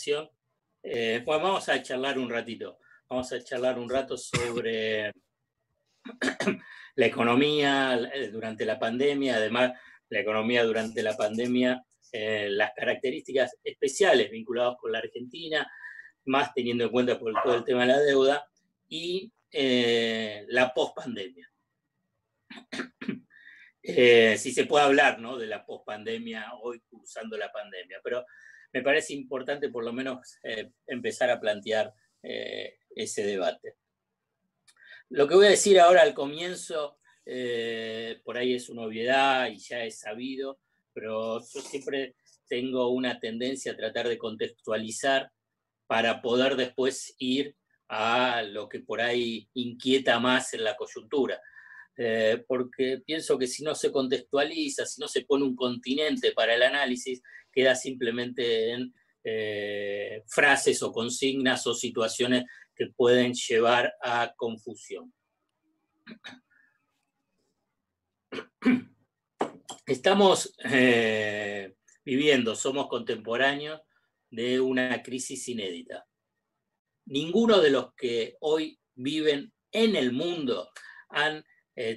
invitación. Bueno, vamos a charlar un ratito. Vamos a charlar un rato sobre la economía durante la pandemia, además la economía durante la pandemia, las características especiales vinculadas con la Argentina, más teniendo en cuenta por todo el tema de la deuda, y la pospandemia. Si se puede hablar, ¿no?, de la pospandemia hoy cursando la pandemia, pero me parece importante por lo menos empezar a plantear ese debate. Lo que voy a decir ahora al comienzo, por ahí es una obviedad y ya es sabido, pero yo siempre tengo una tendencia a tratar de contextualizar para poder después ir a lo que por ahí inquieta más en la coyuntura. Porque pienso que si no se contextualiza, si no se pone un continente para el análisis, queda simplemente en frases o consignas o situaciones que pueden llevar a confusión. Estamos viviendo, somos contemporáneos de una crisis inédita. Ninguno de los que hoy viven en el mundo han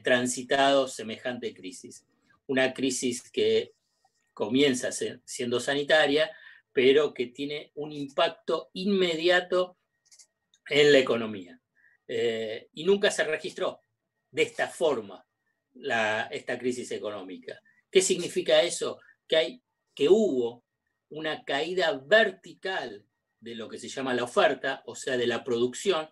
transitado semejante crisis. Una crisis que comienza siendo sanitaria, pero que tiene un impacto inmediato en la economía. Y nunca se registró de esta forma esta crisis económica. ¿Qué significa eso? Que hubo una caída vertical de lo que se llama la oferta, o sea, de la producción,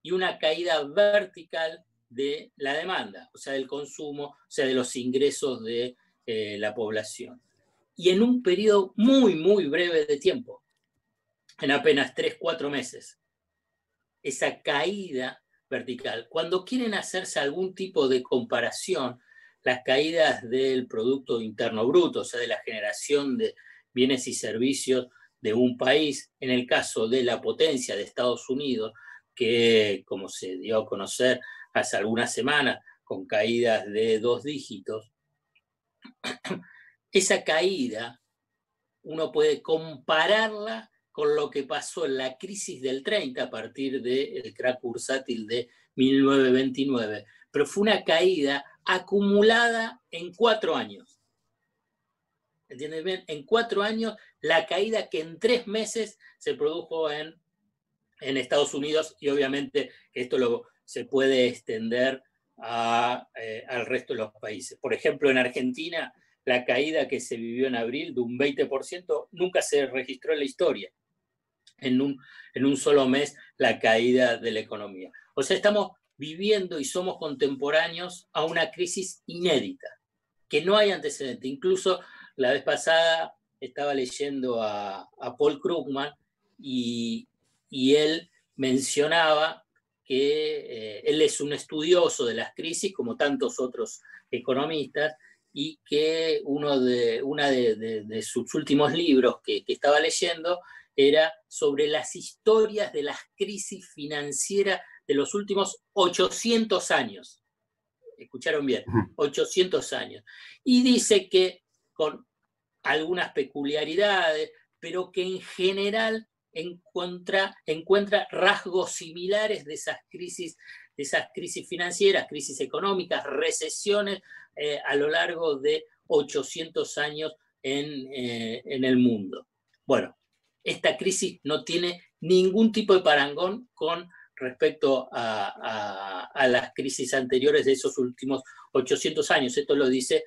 y una caída vertical de la demanda, o sea, del consumo, o sea, de los ingresos de la población. Y en un periodo muy, muy breve de tiempo, en apenas 3-4 meses, esa caída vertical. Cuando quieren hacerse algún tipo de comparación, las caídas del Producto Interno Bruto, o sea, de la generación de bienes y servicios de un país, en el caso de la potencia de Estados Unidos, que, como se dio a conocer hace algunas semanas, con caídas de 2 dígitos, esa caída uno puede compararla con lo que pasó en la crisis del 30 a partir del crack bursátil de 1929, pero fue una caída acumulada en 4 años. ¿Entienden bien? En 4 años, la caída que en 3 meses se produjo en Estados Unidos, y obviamente esto se puede extender al resto de los países. Por ejemplo, en Argentina, la caída que se vivió en abril de un 20% nunca se registró en la historia. En un solo mes, la caída de la economía. O sea, estamos viviendo y somos contemporáneos a una crisis inédita, que no hay antecedente. Incluso la vez pasada estaba leyendo a Paul Krugman y él mencionaba que él es un estudioso de las crisis, como tantos otros economistas, y que uno de sus últimos libros que estaba leyendo era sobre las historias de las crisis financieras de los últimos 800 años. Escucharon bien, 800 años. Y dice que con algunas peculiaridades, pero que en general encuentra rasgos similares de esas crisis financieras, crisis económicas, recesiones a lo largo de 800 años en el mundo. Bueno, esta crisis no tiene ningún tipo de parangón con respecto a las crisis anteriores de esos últimos 800 años. Esto lo dice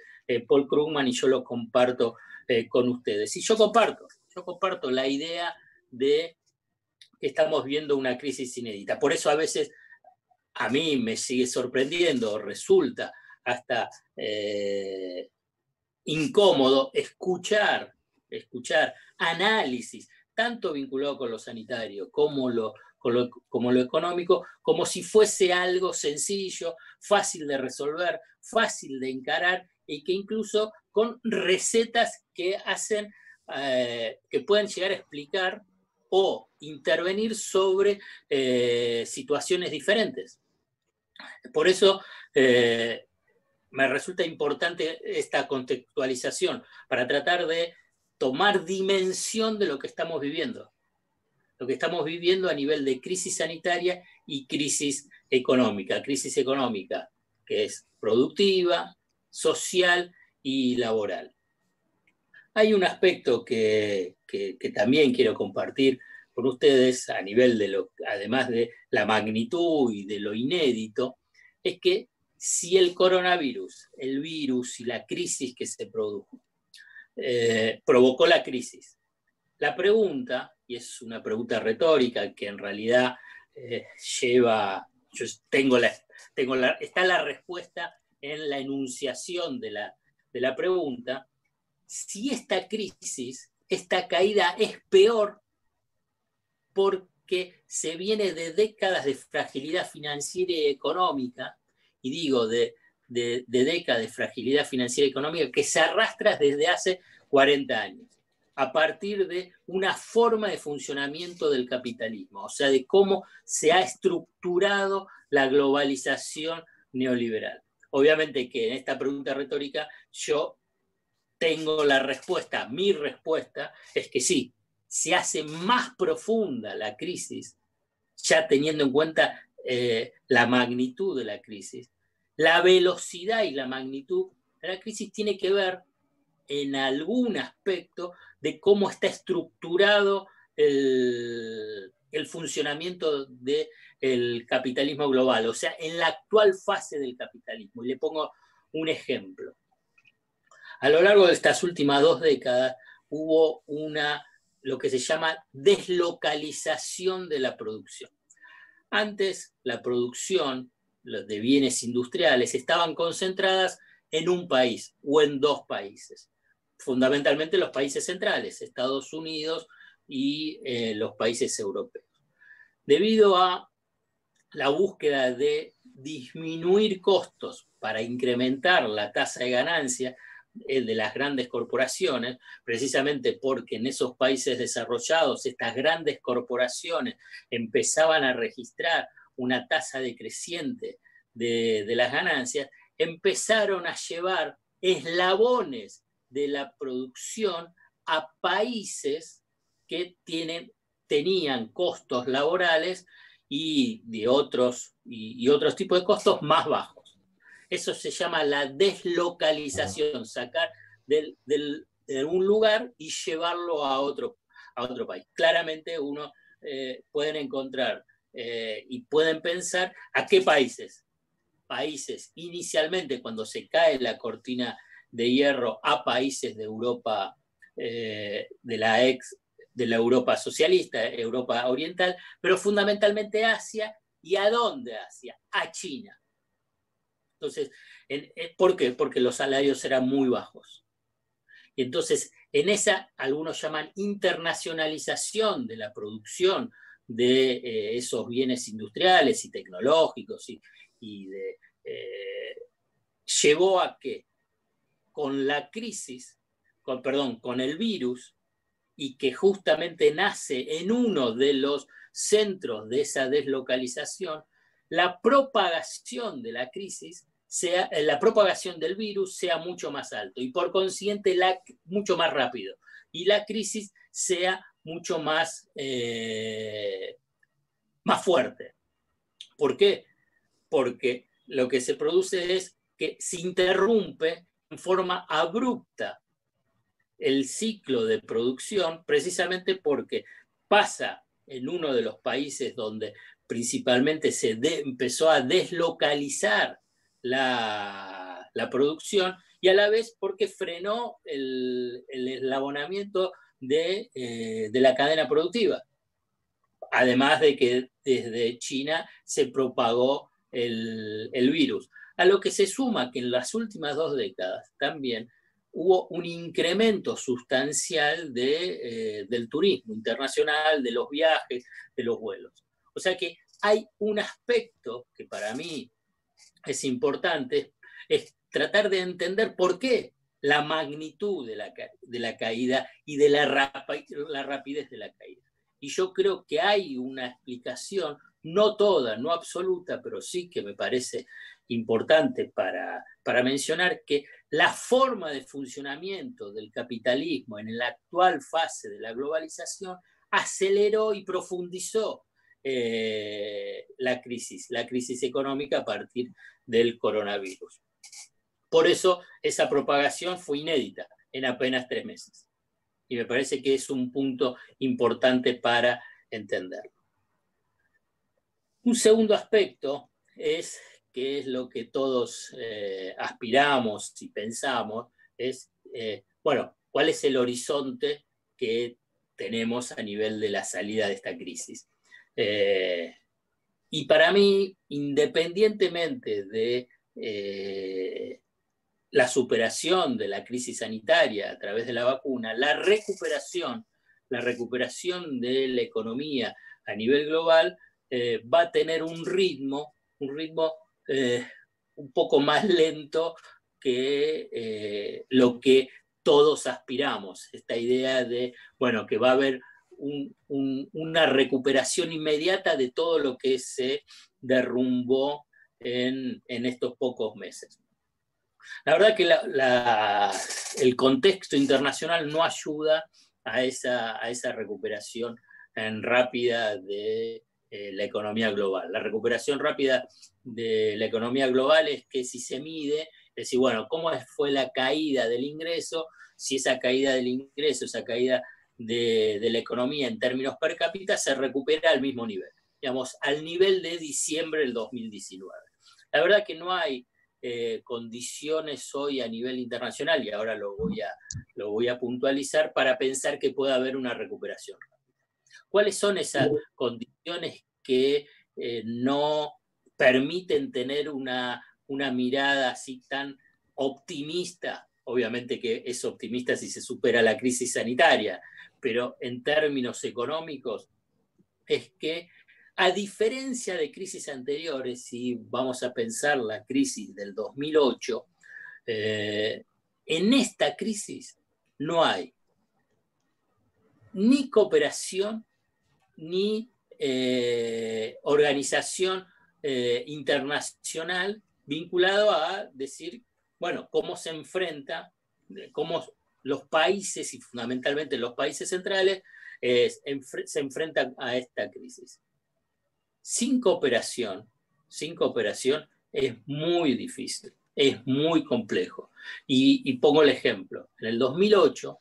Paul Krugman y yo lo comparto con ustedes. Y yo comparto la idea de que estamos viendo una crisis inédita. Por eso a veces a mí me sigue sorprendiendo, resulta hasta incómodo escuchar análisis, tanto vinculado con lo sanitario como lo económico, como si fuese algo sencillo, fácil de resolver, fácil de encarar, y que incluso con recetas que hacen, que pueden llegar a explicar o intervenir sobre situaciones diferentes. Por eso me resulta importante esta contextualización, para tratar de tomar dimensión de lo que estamos viviendo. lo que estamos viviendo a nivel de crisis sanitaria y crisis económica. Crisis económica que es productiva, social y laboral. Hay un aspecto que también quiero compartir con ustedes a nivel de además de la magnitud y de lo inédito, es que si el coronavirus, el virus y la crisis que se produjo, provocó la crisis. La pregunta, y es una pregunta retórica que en realidad lleva, yo está la respuesta en la enunciación de la pregunta, si esta crisis, esta caída es peor porque se viene de décadas de fragilidad financiera y económica, y digo de décadas de fragilidad financiera y económica que se arrastra desde hace 40 años, a partir de una forma de funcionamiento del capitalismo, o sea, de cómo se ha estructurado la globalización neoliberal. Obviamente que en esta pregunta retórica yo tengo la respuesta, mi respuesta es que sí, se hace más profunda la crisis, ya teniendo en cuenta la magnitud de la crisis. La velocidad y la magnitud de la crisis tiene que ver en algún aspecto de cómo está estructurado el funcionamiento del capitalismo global, o sea, en la actual fase del capitalismo. Y le pongo un ejemplo. A lo largo de estas últimas 2 décadas hubo lo que se llama deslocalización de la producción. Antes, la producción de bienes industriales estaban concentradas en un país o en 2 países, fundamentalmente los países centrales, Estados Unidos y los países europeos. Debido a la búsqueda de disminuir costos para incrementar la tasa de ganancia de las grandes corporaciones, precisamente porque en esos países desarrollados estas grandes corporaciones empezaban a registrar una tasa decreciente de las ganancias, empezaron a llevar eslabones de la producción a países que tenían costos laborales y otros tipos de costos más bajos. Eso se llama la deslocalización, sacar de un lugar y llevarlo a otro país. Claramente uno pueden encontrar y pueden pensar a qué países. Países inicialmente cuando se cae la cortina de hierro a países de Europa, de la Europa socialista, Europa oriental, pero fundamentalmente Asia. ¿Y a dónde Asia? A China. Entonces, ¿por qué? Porque los salarios eran muy bajos. Y entonces, en esa, algunos llaman internacionalización de la producción de esos bienes industriales y tecnológicos llevó a que con la crisis, con el virus, y que justamente nace en uno de los centros de esa deslocalización, la propagación de la crisis la propagación del virus sea mucho más alto y por consiguiente mucho más rápido y la crisis sea mucho más fuerte. ¿Por qué? Porque lo que se produce es que se interrumpe en forma abrupta el ciclo de producción precisamente porque pasa en uno de los países donde principalmente empezó a deslocalizar la producción y a la vez porque frenó el eslabonamiento de la cadena productiva. Además de que desde China se propagó el virus. A lo que se suma que en las últimas 2 décadas también hubo un incremento sustancial del turismo internacional, de los viajes, de los vuelos. O sea que hay un aspecto que para mí es importante, es tratar de entender por qué la magnitud de la caída y de la rapidez de la caída. Y yo creo que hay una explicación, no toda, no absoluta, pero sí que me parece importante para mencionar que la forma de funcionamiento del capitalismo en la actual fase de la globalización aceleró y profundizó la crisis económica a partir del coronavirus. Por eso esa propagación fue inédita en apenas 3 meses. Y me parece que es un punto importante para entenderlo. Un segundo aspecto es, que es lo que todos aspiramos y pensamos, es, bueno, ¿cuál es el horizonte que tenemos a nivel de la salida de esta crisis? Y para mí, independientemente de la superación de la crisis sanitaria a través de la vacuna, la recuperación de la economía a nivel global va a tener un ritmo un poco más lento que lo que todos aspiramos. Esta idea de, bueno, que va a haber una recuperación inmediata de todo lo que se derrumbó en estos pocos meses. La verdad que el contexto internacional no ayuda a esa recuperación rápida de la economía global. La recuperación rápida de la economía global es que si se mide, es decir, bueno, ¿cómo fue la caída del ingreso? Si esa caída del ingreso, esa caída de la economía en términos per cápita se recupera al mismo nivel, digamos, al nivel de diciembre del 2019. La verdad que no hay condiciones hoy a nivel internacional, y ahora lo voy a puntualizar, para pensar que pueda haber una recuperación. ¿Cuáles son esas condiciones que no permiten tener una mirada así tan optimista? Obviamente que es optimista si se supera la crisis sanitaria, pero en términos económicos es que, a diferencia de crisis anteriores, si vamos a pensar la crisis del 2008, en esta crisis no hay ni cooperación ni organización internacional vinculado a decir, bueno, cómo se enfrenta, cómo los países, y fundamentalmente los países centrales, se enfrentan a esta crisis. Sin cooperación es muy difícil, es muy complejo. Y pongo el ejemplo. En el 2008,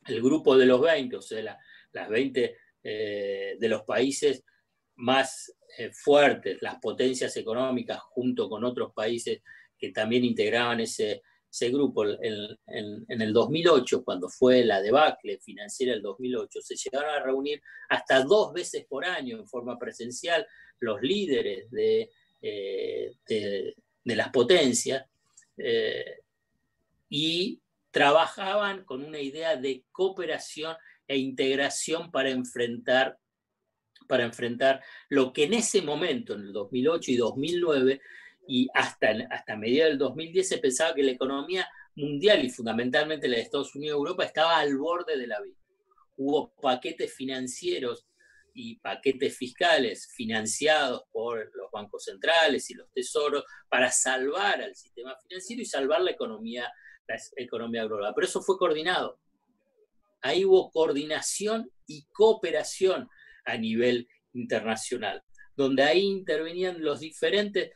el grupo de los 20, o sea, las 20 de los países más fuertes, las potencias económicas, junto con otros países que también integraban ese grupo, en el 2008, cuando fue la debacle financiera del 2008, se llegaron a reunir hasta 2 veces por año en forma presencial los líderes de las potencias y trabajaban con una idea de cooperación e integración para enfrentar lo que en ese momento, en el 2008 y 2009, y hasta mediados del 2010, se pensaba que la economía mundial y fundamentalmente la de Estados Unidos y Europa estaba al borde del abismo. Hubo paquetes financieros y paquetes fiscales financiados por los bancos centrales y los tesoros para salvar al sistema financiero y salvar la economía global. Pero eso fue coordinado. Ahí hubo coordinación y cooperación a nivel internacional, donde ahí intervenían las diferentes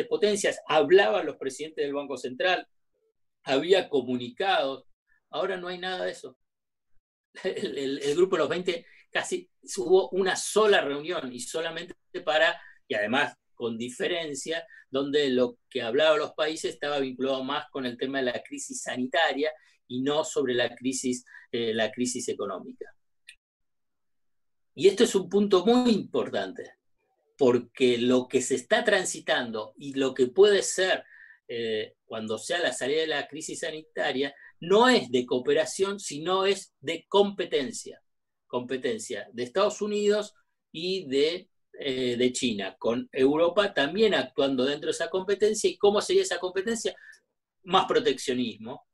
potencias, hablaban los presidentes del Banco Central, había comunicados. Ahora no hay nada de eso. El grupo de los 20 casi hubo una sola reunión y solamente y además con diferencia, donde lo que hablaban los países estaba vinculado más con el tema de la crisis sanitaria y no sobre la crisis económica. Y esto es un punto muy importante, porque lo que se está transitando y lo que puede ser cuando sea la salida de la crisis sanitaria no es de cooperación, sino es de competencia de Estados Unidos y de China, con Europa también actuando dentro de esa competencia. ¿Y cómo sería esa competencia? Más proteccionismo,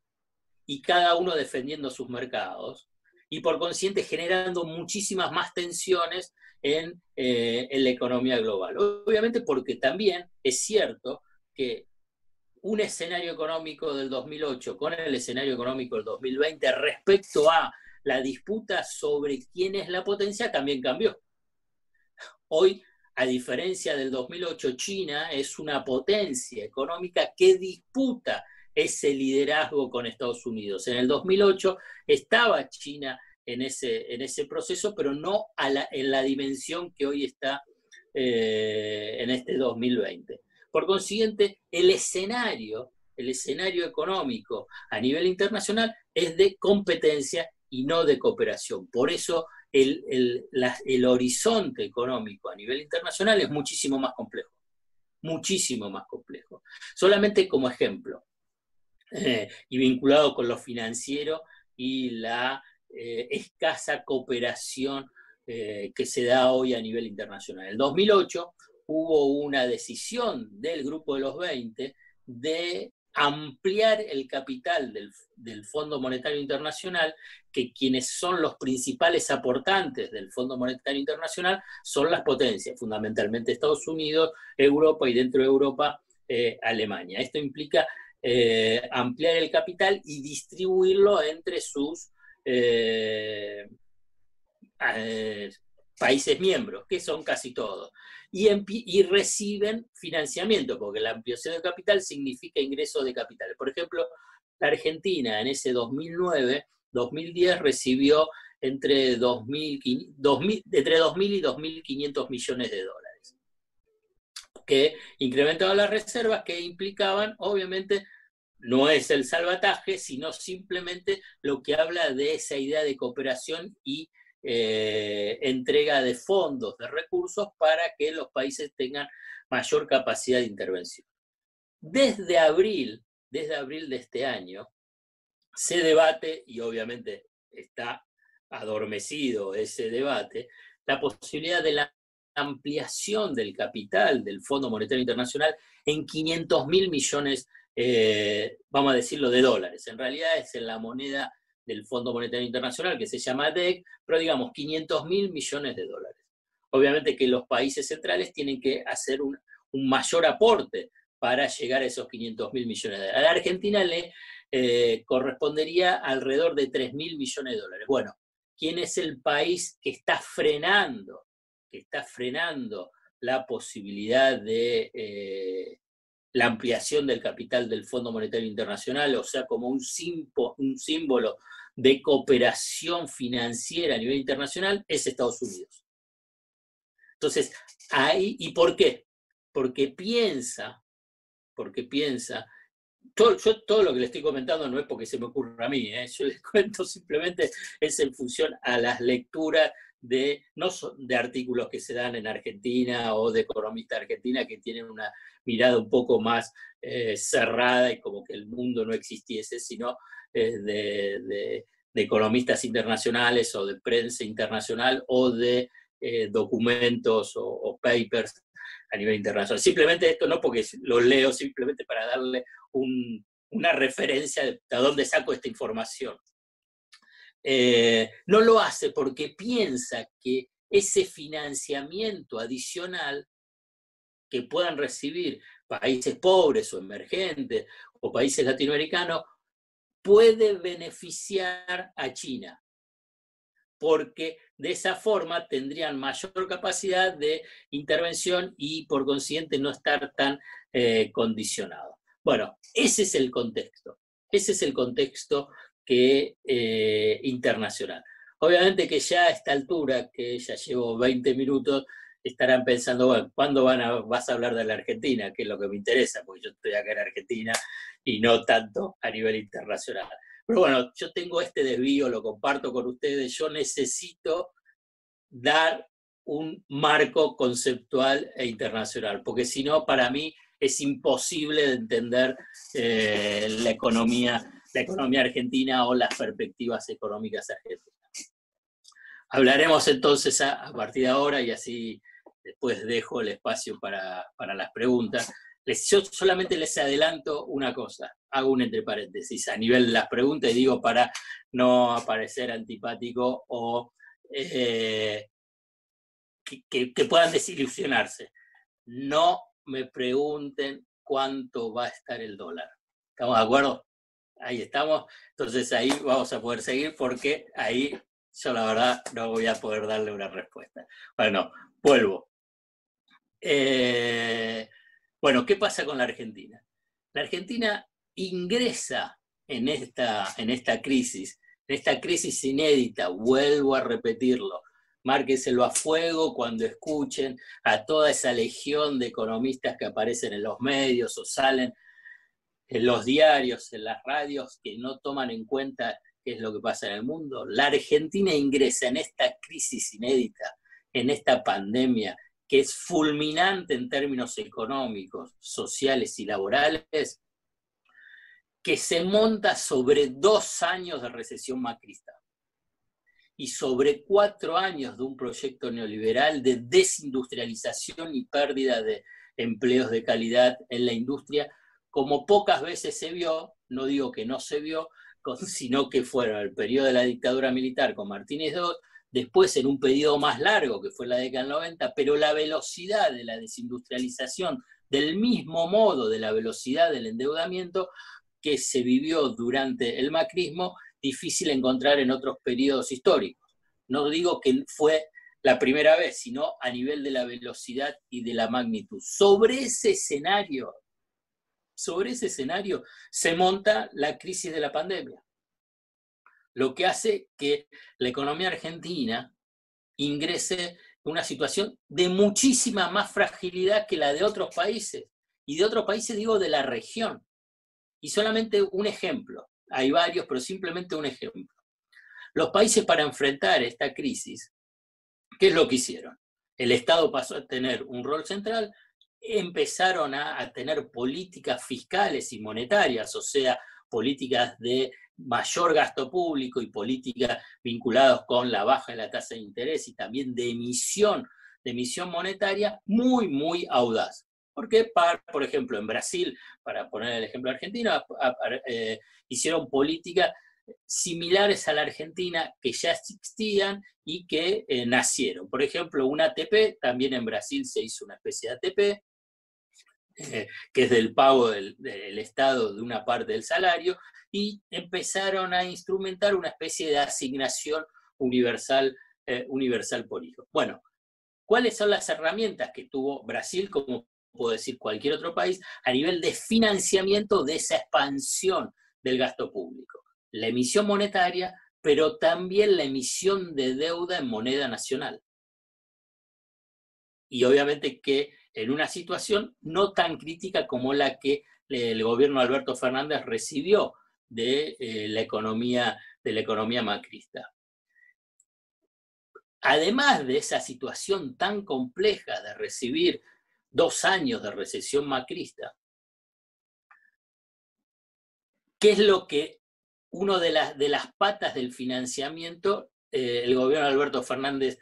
y cada uno defendiendo sus mercados, y por consiguiente generando muchísimas más tensiones en la economía global. Obviamente porque también es cierto que un escenario económico del 2008 con el escenario económico del 2020 respecto a la disputa sobre quién es la potencia también cambió. Hoy, a diferencia del 2008, China es una potencia económica que disputa ese liderazgo con Estados Unidos. En el 2008 estaba China en ese proceso, pero no en la dimensión que hoy está en este 2020. Por consiguiente, el escenario económico a nivel internacional es de competencia y no de cooperación. Por eso el horizonte económico a nivel internacional es muchísimo más complejo, muchísimo más complejo. Solamente como ejemplo, y vinculado con lo financiero y la escasa cooperación que se da hoy a nivel internacional. En el 2008 hubo una decisión del Grupo de los 20 de ampliar el capital del Fondo Monetario Internacional, que quienes son los principales aportantes del Fondo Monetario Internacional son las potencias, fundamentalmente Estados Unidos, Europa y dentro de Europa, Alemania. Esto implica ampliar el capital y distribuirlo entre sus países miembros, que son casi todos, y reciben financiamiento, porque la ampliación de capital significa ingreso de capital. Por ejemplo, la Argentina en ese 2009-2010 recibió entre 2.000 y 2.500 millones de dólares, que incrementaban las reservas, que implicaban, obviamente, no es el salvataje, sino simplemente lo que habla de esa idea de cooperación y entrega de fondos, de recursos, para que los países tengan mayor capacidad de intervención. Desde abril de este año, se debate, y obviamente está adormecido ese debate, la posibilidad de la ampliación del capital del Fondo Monetario Internacional en 500.000 millones, vamos a decirlo, de dólares. En realidad es en la moneda del Fondo Monetario Internacional, que se llama DEC, pero digamos 500.000 millones de dólares. Obviamente que los países centrales tienen que hacer un mayor aporte para llegar a esos 500.000 millones de dólares. A la Argentina le correspondería alrededor de 3.000 millones de dólares. Bueno, ¿quién es el país que está frenando la posibilidad de la ampliación del capital del Fondo Monetario Internacional, o sea, como un símbolo de cooperación financiera a nivel internacional? Es Estados Unidos. Entonces, ahí, ¿y por qué? Porque piensa, todo lo que le estoy comentando no es porque se me ocurra a mí, yo les cuento simplemente, es en función a las lecturas no de artículos que se dan en Argentina o de economistas argentinas que tienen una mirada un poco más cerrada y como que el mundo no existiese, sino de economistas internacionales o de prensa internacional o de documentos o papers a nivel internacional. Simplemente esto no porque lo leo, simplemente para darle una referencia de dónde saco esta información. No lo hace porque piensa que ese financiamiento adicional que puedan recibir países pobres o emergentes o países latinoamericanos puede beneficiar a China, porque de esa forma tendrían mayor capacidad de intervención y por consiguiente no estar tan condicionados. Bueno, ese es el contexto internacional. Obviamente que ya a esta altura, que ya llevo 20 minutos, estarán pensando, bueno, ¿cuándo vas a hablar de la Argentina? Que es lo que me interesa, porque yo estoy acá en Argentina y no tanto a nivel internacional. Pero bueno, yo tengo este desvío, lo comparto con ustedes, yo necesito dar un marco conceptual e internacional, porque si no, para mí es imposible de entender la economía argentina o las perspectivas económicas argentinas. Hablaremos entonces a partir de ahora y así después dejo el espacio para las preguntas. Yo solamente les adelanto una cosa, hago un entre paréntesis a nivel de las preguntas y digo para no aparecer antipático o que puedan desilusionarse. No me pregunten cuánto va a estar el dólar. ¿Estamos de acuerdo? Ahí estamos. Entonces ahí vamos a poder seguir porque ahí yo la verdad no voy a poder darle una respuesta. Bueno, vuelvo. Bueno, ¿qué pasa con la Argentina? La Argentina ingresa en esta crisis inédita, vuelvo a repetirlo. Márquenselo a fuego cuando escuchen a toda esa legión de economistas que aparecen en los medios o salen en los diarios, en las radios, que no toman en cuenta qué es lo que pasa en el mundo. La Argentina ingresa en esta crisis inédita, en esta pandemia, que es fulminante en términos económicos, sociales y laborales, que se monta sobre 2 años de recesión macrista y sobre 4 años de un proyecto neoliberal de desindustrialización y pérdida de empleos de calidad en la industria, como pocas veces se vio, no digo que no se vio, sino que fueron el periodo de la dictadura militar con Martínez II, después en un periodo más largo, que fue la década del 90, pero la velocidad de la desindustrialización, del mismo modo de la velocidad del endeudamiento que se vivió durante el macrismo, difícil encontrar en otros periodos históricos. No digo que fue la primera vez, sino a nivel de la velocidad y de la magnitud. Sobre ese escenario se monta la crisis de la pandemia, lo que hace que la economía argentina ingrese en una situación de muchísima más fragilidad que la de otros países, y de otros países digo de la región. Y solamente un ejemplo, hay varios, pero simplemente un ejemplo. Los países, para enfrentar esta crisis, ¿qué es lo que hicieron? El Estado pasó a tener un rol central, empezaron a tener políticas fiscales y monetarias, o sea, políticas de mayor gasto público y políticas vinculadas con la baja de la tasa de interés y también de emisión monetaria muy, muy audaz. Porque, por ejemplo, en Brasil, para poner el ejemplo argentino, hicieron políticas similares a la Argentina que ya existían y que nacieron. Por ejemplo, una ATP, también en Brasil se hizo una especie de ATP, que es del pago del Estado de una parte del salario, y empezaron a instrumentar una especie de asignación universal por hijo. Bueno, ¿cuáles son las herramientas que tuvo Brasil, como puedo decir cualquier otro país, a nivel de financiamiento de esa expansión del gasto público? La emisión monetaria, pero también la emisión de deuda en moneda nacional. Y obviamente que en una situación no tan crítica como la que el gobierno de Alberto Fernández recibió de la economía macrista. Además de esa situación tan compleja de recibir 2 años de recesión macrista, ¿qué es lo que una de las patas del financiamiento el gobierno de Alberto Fernández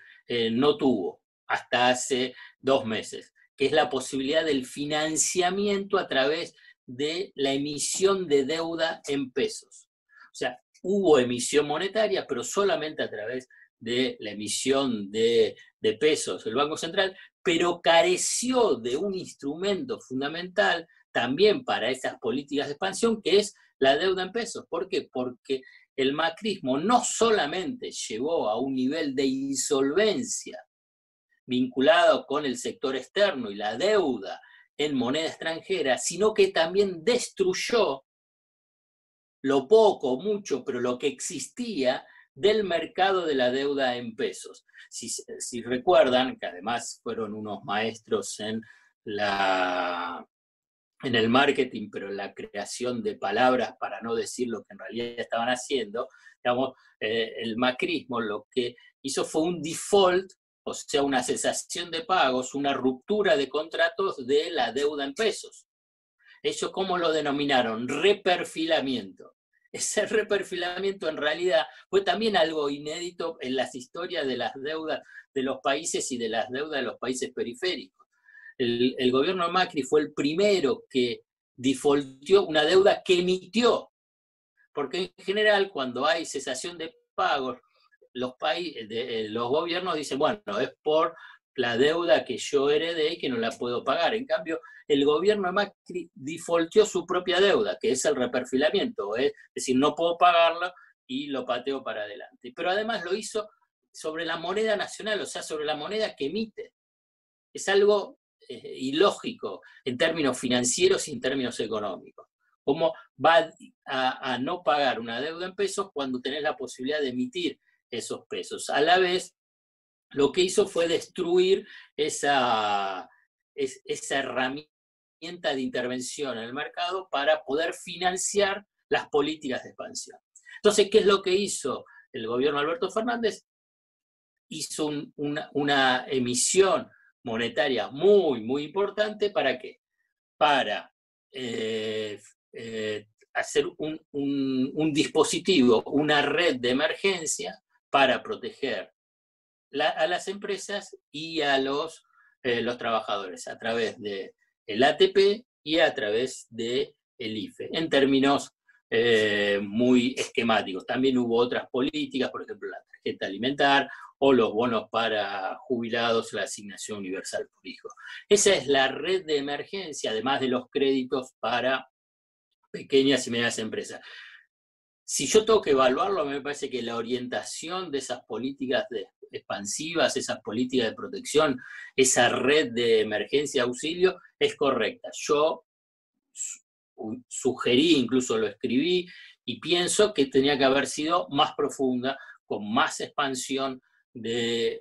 no tuvo hasta hace 2 meses? Que es la posibilidad del financiamiento a través de la emisión de deuda en pesos. O sea, hubo emisión monetaria, pero solamente a través de la emisión de pesos del Banco Central, pero careció de un instrumento fundamental también para esas políticas de expansión, que es la deuda en pesos. ¿Por qué? Porque el macrismo no solamente llevó a un nivel de insolvencia vinculado con el sector externo y la deuda en moneda extranjera, sino que también destruyó lo poco, mucho, pero lo que existía del mercado de la deuda en pesos. Si recuerdan, que además fueron unos maestros en el marketing, pero en la creación de palabras para no decir lo que en realidad estaban haciendo, digamos, el macrismo lo que hizo fue un default, o sea, una cesación de pagos, una ruptura de contratos de la deuda en pesos. ¿Ellos cómo lo denominaron? Reperfilamiento. Ese reperfilamiento en realidad fue también algo inédito en las historias de las deudas de los países y de las deudas de los países periféricos. El gobierno de Macri fue el primero que defaultió una deuda que emitió, porque en general cuando hay cesación de pagos, los gobiernos dicen, bueno, es por la deuda que yo heredé y que no la puedo pagar. En cambio, el gobierno de Macri defaulteó su propia deuda, que es el reperfilamiento, es decir, no puedo pagarla y lo pateo para adelante. Pero además lo hizo sobre la moneda nacional, o sea, sobre la moneda que emite. Es algo ilógico en términos financieros y en términos económicos. ¿Cómo va a no pagar una deuda en pesos cuando tenés la posibilidad de emitir esos pesos? A la vez, lo que hizo fue destruir esa herramienta de intervención en el mercado para poder financiar las políticas de expansión. Entonces, ¿qué es lo que hizo el gobierno de Alberto Fernández? Hizo una emisión monetaria muy, muy importante. ¿Para qué? Para hacer un dispositivo, una red de emergencia para proteger a las empresas y a los trabajadores a través del ATP y a través del IFE, en términos muy esquemáticos. También hubo otras políticas, por ejemplo, la tarjeta alimentar o los bonos para jubilados, la asignación universal por hijo. Esa es la red de emergencia, además de los créditos para pequeñas y medianas empresas. Si yo tengo que evaluarlo, me parece que la orientación de esas políticas expansivas, esas políticas de protección, esa red de emergencia auxilio, es correcta. Yo sugerí, incluso lo escribí, y pienso que tenía que haber sido más profunda, con más expansión del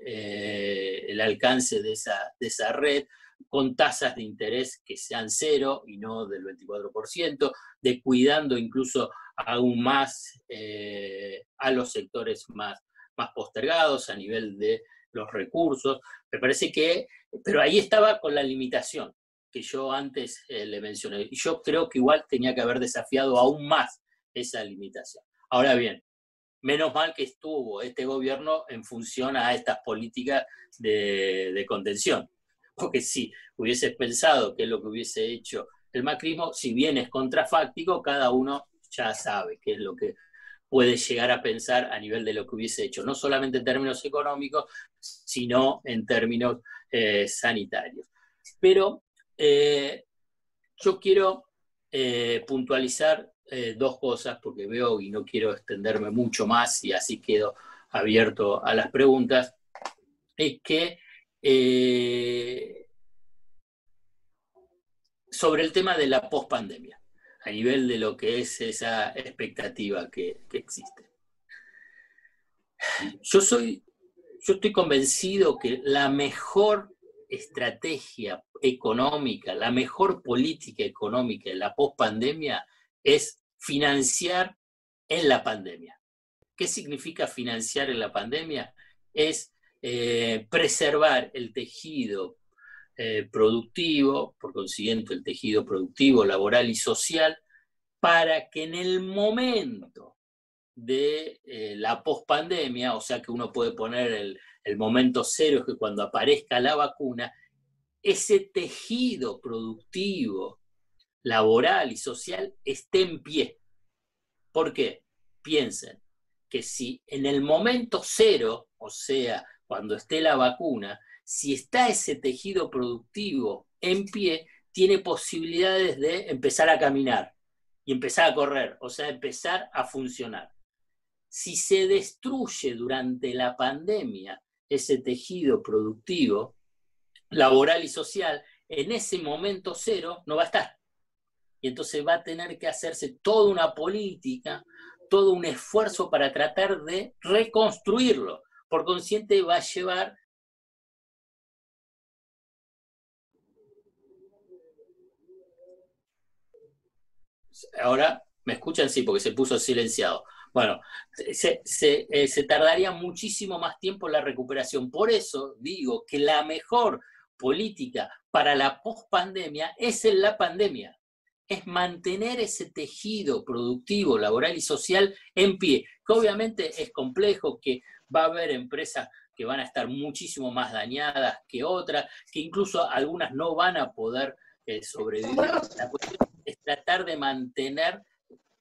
alcance de esa red, con tasas de interés que sean cero y no del 24%, de cuidando incluso aún más a los sectores más postergados a nivel de los recursos. Me parece que, pero ahí estaba con la limitación que yo antes le mencioné. Y yo creo que igual tenía que haber desafiado aún más esa limitación. Ahora bien, menos mal que estuvo este gobierno en función a estas políticas de contención. Porque si hubieses pensado que es lo que hubiese hecho el macrismo, si bien es contrafáctico, cada uno ya sabe qué es lo que puede llegar a pensar a nivel de lo que hubiese hecho, no solamente en términos económicos, sino en términos sanitarios. Pero yo quiero puntualizar dos cosas, porque veo y no quiero extenderme mucho más y así quedo abierto a las preguntas, es que sobre el tema de la pospandemia, a nivel de lo que es esa expectativa que existe. Yo estoy convencido que la mejor estrategia económica, la mejor política económica en la pospandemia es financiar en la pandemia. ¿Qué significa financiar en la pandemia? Es preservar el tejido productivo, por consiguiente el tejido productivo, laboral y social, para que en el momento de la pospandemia, o sea que uno puede poner el momento cero, es que cuando aparezca la vacuna, ese tejido productivo, laboral y social esté en pie. ¿Por qué? Piensen que si en el momento cero, o sea, cuando esté la vacuna, si está ese tejido productivo en pie, tiene posibilidades de empezar a caminar y empezar a correr, o sea, empezar a funcionar. Si se destruye durante la pandemia ese tejido productivo, laboral y social, en ese momento cero no va a estar. Y entonces va a tener que hacerse toda una política, todo un esfuerzo para tratar de reconstruirlo. Por consiguiente va a llevar... Ahora, ¿me escuchan? Sí, porque se puso silenciado. Bueno, se tardaría muchísimo más tiempo en la recuperación. Por eso digo que la mejor política para la pospandemia es en la pandemia. Es mantener ese tejido productivo, laboral y social en pie, que obviamente es complejo, que va a haber empresas que van a estar muchísimo más dañadas que otras, que incluso algunas no van a poder sobrevivir. La cuestión es tratar de mantener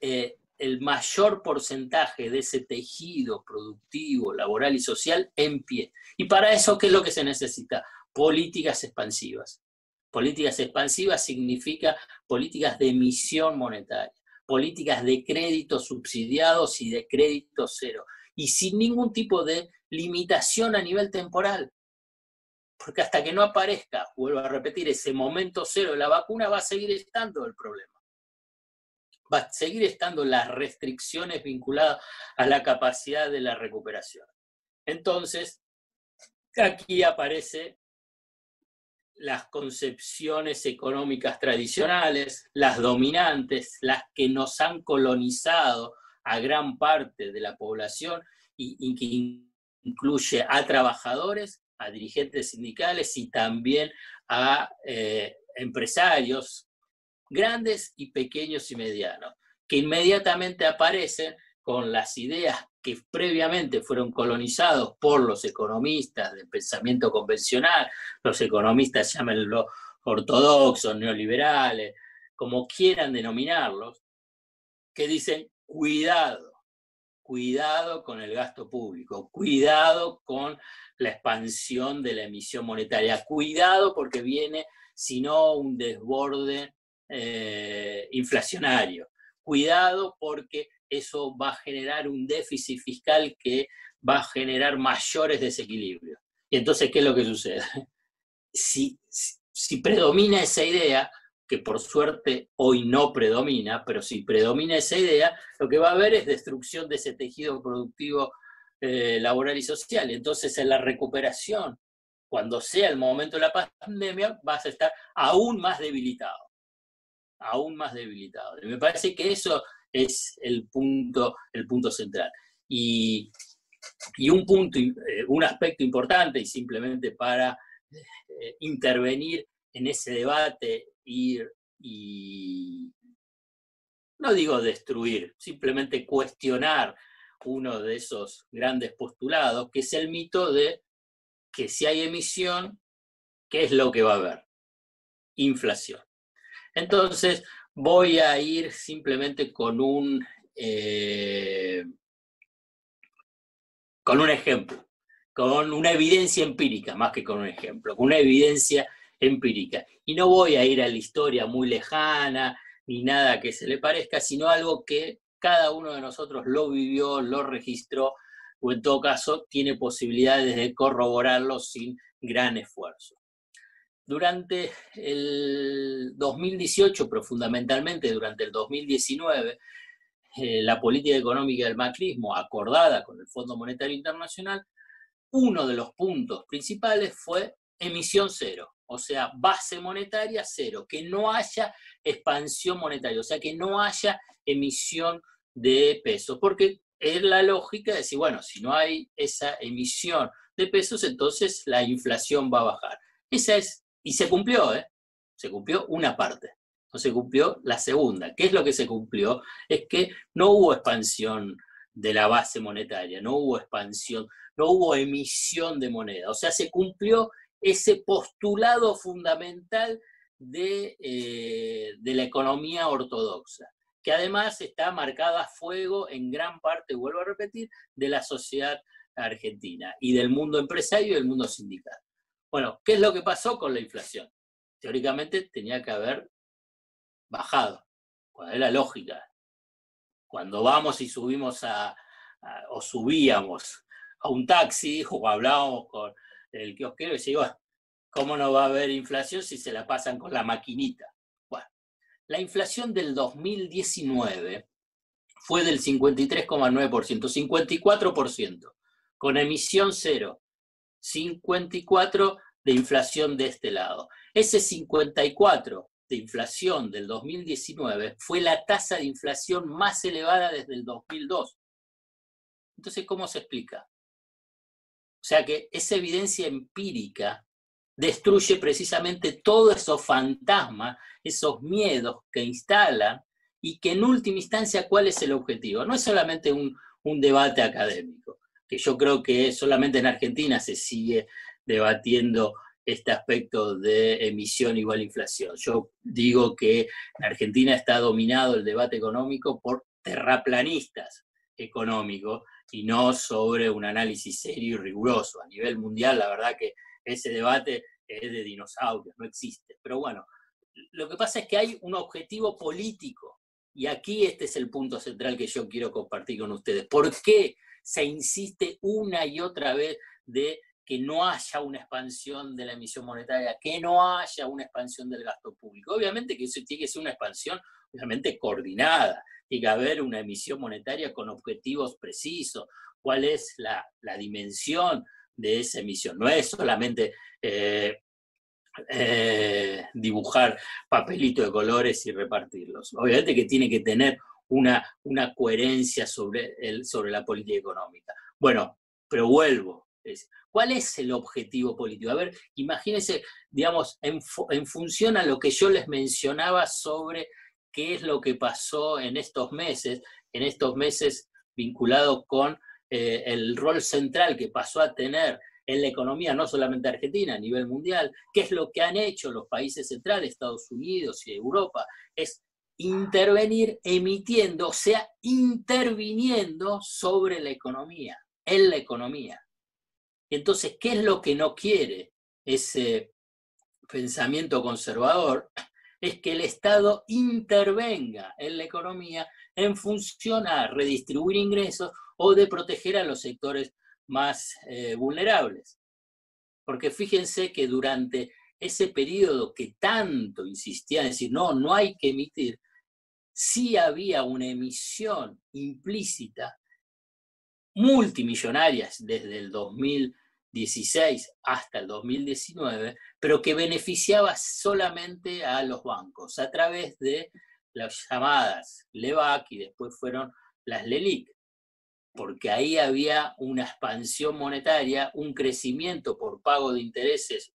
el mayor porcentaje de ese tejido productivo, laboral y social en pie. Y para eso, ¿qué es lo que se necesita? políticas expansivas. Políticas expansivas significa políticas de emisión monetaria, políticas de créditos subsidiados y de crédito cero, y sin ningún tipo de limitación a nivel temporal. Porque hasta que no aparezca, vuelvo a repetir, ese momento cero de la vacuna, va a seguir estando el problema. Va a seguir estando las restricciones vinculadas a la capacidad de la recuperación. Entonces, aquí aparecen las concepciones económicas tradicionales, las dominantes, las que nos han colonizado a gran parte de la población y que incluye a trabajadores, a dirigentes sindicales y también a empresarios grandes y pequeños y medianos, que inmediatamente aparecen con las ideas que previamente fueron colonizados por los economistas del pensamiento convencional, los economistas llámenlo ortodoxos, neoliberales, como quieran denominarlos, que dicen cuidado con el gasto público, cuidado con la expansión de la emisión monetaria, cuidado porque viene, si no, un desborde inflacionario, cuidado porque eso va a generar un déficit fiscal que va a generar mayores desequilibrios. Y entonces, ¿qué es lo que sucede? Si predomina esa idea, que por suerte hoy no predomina, pero si predomina esa idea, lo que va a haber es destrucción de ese tejido productivo laboral y social. Entonces, en la recuperación, cuando sea el momento de la pandemia, vas a estar aún más debilitado. Aún más debilitado. Y me parece que eso es el punto central. Y un aspecto importante, y simplemente para intervenir en ese debate y no digo destruir, simplemente cuestionar uno de esos grandes postulados, que es el mito de que si hay emisión, ¿qué es lo que va a haber? Inflación. Entonces, voy a ir simplemente con un ejemplo, con una evidencia empírica, más que con un ejemplo, con una evidencia empírica. Y no voy a ir a la historia muy lejana, ni nada que se le parezca, sino algo que cada uno de nosotros lo vivió, lo registró, o en todo caso tiene posibilidades de corroborarlo sin gran esfuerzo. Durante el 2018, pero fundamentalmente durante el 2019, la política económica del macrismo, acordada con el Fondo Monetario Internacional, uno de los puntos principales fue emisión cero, o sea, base monetaria cero, que no haya expansión monetaria, o sea, que no haya emisión de pesos, porque es la lógica de decir, bueno, si no hay esa emisión de pesos, entonces la inflación va a bajar. Esa es, y se cumplió, se cumplió una parte, no se cumplió la segunda. ¿Qué es lo que se cumplió? Es que no hubo expansión de la base monetaria, no hubo expansión, no hubo emisión de moneda. O sea, se cumplió ese postulado fundamental de la economía ortodoxa, que además está marcada a fuego en gran parte, vuelvo a repetir, de la sociedad argentina y del mundo empresario y del mundo sindical. Bueno, ¿qué es lo que pasó con la inflación? Teóricamente tenía que haber bajado, es la lógica. Cuando vamos y subimos o subíamos a un taxi o hablábamos con el kiosquero y decía, bueno, ¿cómo no va a haber inflación si se la pasan con la maquinita? Bueno, la inflación del 2019 fue del 53,9%, 54%, con emisión cero, 54% de inflación de este lado. Ese 54% de inflación del 2019 fue la tasa de inflación más elevada desde el 2002. Entonces, ¿cómo se explica? O sea que esa evidencia empírica destruye precisamente todos esos fantasmas, esos miedos que instalan y que en última instancia, ¿cuál es el objetivo? No es solamente un debate académico, que yo creo que solamente en Argentina se sigue debatiendo este aspecto de emisión igual inflación. Yo digo que en Argentina está dominado el debate económico por terraplanistas económicos y no sobre un análisis serio y riguroso. A nivel mundial, la verdad que ese debate es de dinosaurios, no existe. Pero bueno, lo que pasa es que hay un objetivo político, y aquí este es el punto central que yo quiero compartir con ustedes. ¿Por qué se insiste una y otra vez de que no haya una expansión de la emisión monetaria, que no haya una expansión del gasto público? Obviamente que eso tiene que ser una expansión, obviamente coordinada, tiene que haber una emisión monetaria con objetivos precisos, cuál es la dimensión de esa emisión. No es solamente dibujar papelitos de colores y repartirlos. Obviamente que tiene que tener una coherencia sobre la política económica. Bueno, pero vuelvo. ¿Cuál es el objetivo político? A ver, imagínense, digamos, en función a lo que yo les mencionaba sobre qué es lo que pasó en estos meses vinculado con el rol central que pasó a tener en la economía, no solamente argentina, a nivel mundial. ¿Qué es lo que han hecho los países centrales, Estados Unidos y Europa? Es intervenir emitiendo, o sea, interviniendo sobre la economía, en la economía. Entonces, ¿qué es lo que no quiere ese pensamiento conservador? Es que el Estado intervenga en la economía en función a redistribuir ingresos o de proteger a los sectores más vulnerables. Porque fíjense que durante ese periodo que tanto insistían en decir, no hay que emitir, sí había una emisión implícita multimillonarias desde el 2016 hasta el 2019, pero que beneficiaba solamente a los bancos a través de las llamadas LEVAC y después fueron las LELIC, porque ahí había una expansión monetaria, un crecimiento por pago de intereses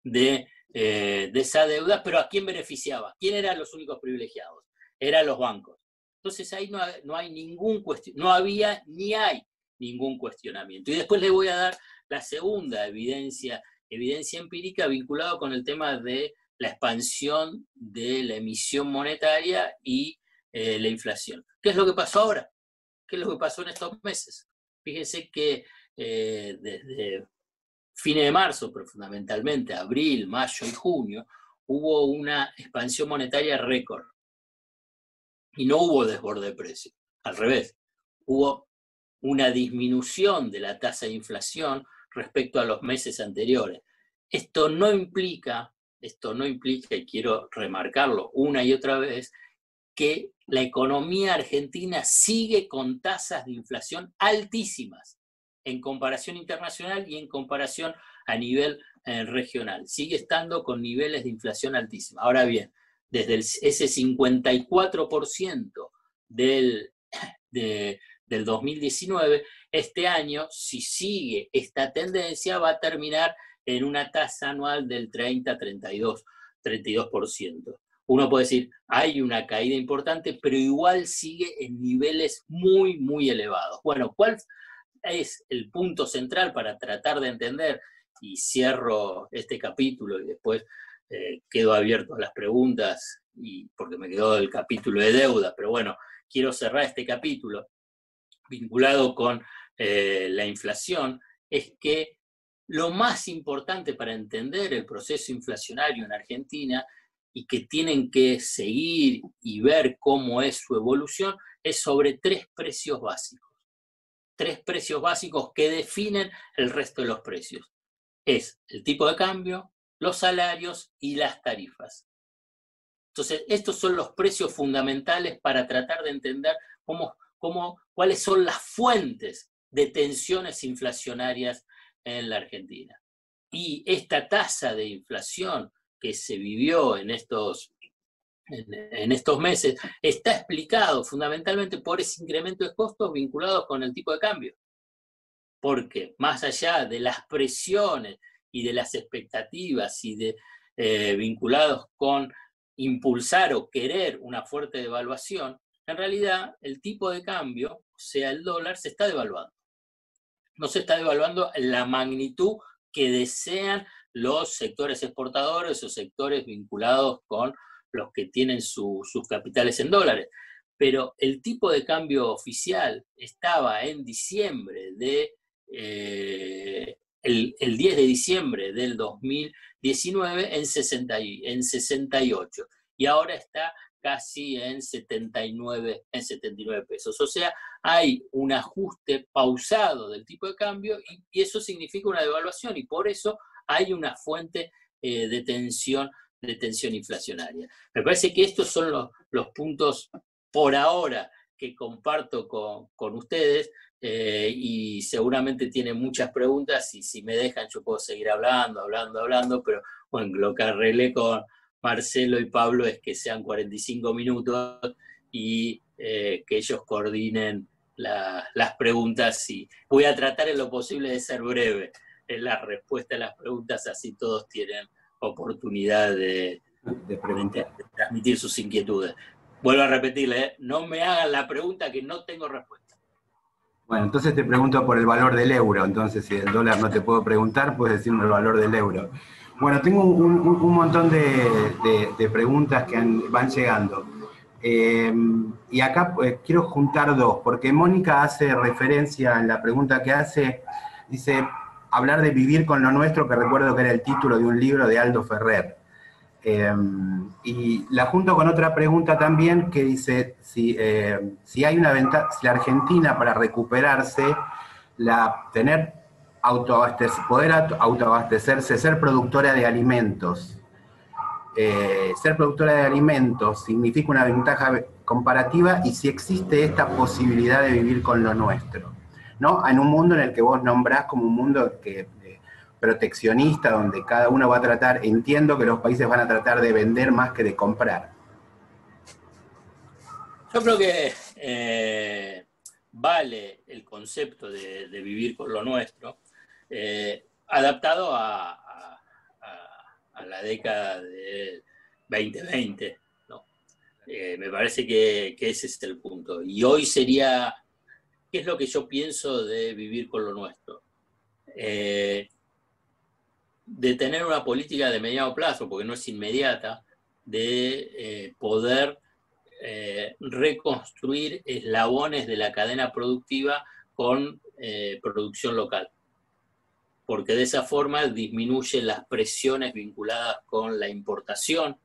de esa deuda, pero ¿a quién beneficiaba? ¿Quién eran los únicos privilegiados? Eran los bancos. Entonces ahí no hay ningún no había ni hay ningún cuestionamiento. Y después les voy a dar la segunda evidencia empírica vinculada con el tema de la expansión de la emisión monetaria y la inflación. ¿Qué es lo que pasó ahora? ¿Qué es lo que pasó en estos meses? Fíjense que desde fines de marzo, pero fundamentalmente abril, mayo y junio, hubo una expansión monetaria récord. Y no hubo desborde de precios, al revés, hubo una disminución de la tasa de inflación respecto a los meses anteriores. Esto no implica, y quiero remarcarlo una y otra vez, que la economía argentina sigue con tasas de inflación altísimas en comparación internacional y en comparación a nivel regional. Sigue estando con niveles de inflación altísimos. Ahora bien, desde ese 54% del 2019, este año, si sigue esta tendencia, va a terminar en una tasa anual del 30-32%. Uno puede decir, hay una caída importante, pero igual sigue en niveles muy, muy elevados. Bueno, ¿cuál es el punto central para tratar de entender? Y cierro este capítulo y después quedo abierto a las preguntas, porque me quedó el capítulo de deuda, pero bueno, quiero cerrar este capítulo vinculado con la inflación, es que lo más importante para entender el proceso inflacionario en Argentina y que tienen que seguir y ver cómo es su evolución, es sobre tres precios básicos. Tres precios básicos que definen el resto de los precios. Es el tipo de cambio, los salarios y las tarifas. Entonces, estos son los precios fundamentales para tratar de entender cuáles son las fuentes de tensiones inflacionarias en la Argentina. Y esta tasa de inflación que se vivió en estos meses está explicado fundamentalmente por ese incremento de costos vinculados con el tipo de cambio. Porque más allá de las presiones y de las expectativas y vinculados con impulsar o querer una fuerte devaluación, en realidad el tipo de cambio, o sea, el dólar, se está devaluando. No se está devaluando en la magnitud que desean los sectores exportadores o sectores vinculados con los que tienen sus capitales en dólares. Pero el tipo de cambio oficial estaba en diciembre el 10 de diciembre del 2019 en 68, y ahora está casi en 79 pesos. O sea, hay un ajuste pausado del tipo de cambio y eso significa una devaluación, y por eso hay una fuente de tensión inflacionaria. Me parece que estos son los puntos por ahora que comparto con ustedes, y seguramente tienen muchas preguntas, y si me dejan yo puedo seguir hablando, pero bueno, lo que arreglé con Marcelo y Pablo es que sean 45 minutos y que ellos coordinen las preguntas, y voy a tratar en lo posible de ser breve en la respuesta a las preguntas, así todos tienen oportunidad de transmitir sus inquietudes. Vuelvo a repetirle, no me hagan la pregunta que no tengo respuesta. Bueno, entonces te pregunto por el valor del euro. Entonces, si el dólar no te puedo preguntar, puedes decirme el valor del euro. Bueno, tengo un montón de preguntas que van llegando. Y acá quiero juntar dos, porque Mónica hace referencia en la pregunta que hace, dice, hablar de vivir con lo nuestro, que recuerdo que era el título de un libro de Aldo Ferrer. Y la junto con otra pregunta también que dice si hay una ventaja, si la Argentina para recuperarse, poder autoabastecerse, ser productora de alimentos, significa una ventaja comparativa, y si existe esta posibilidad de vivir con lo nuestro, ¿no? En un mundo en el que vos nombrás como un mundo proteccionista, donde cada uno va a tratar, entiendo que los países van a tratar de vender más que de comprar. Yo creo que vale el concepto de vivir con lo nuestro, adaptado a la década de 2020, ¿no? Me parece que ese es el punto. Y hoy sería, ¿qué es lo que yo pienso de vivir con lo nuestro? De tener una política de mediano plazo, porque no es inmediata, de poder reconstruir eslabones de la cadena productiva con producción local, porque de esa forma disminuye las presiones vinculadas con la importación,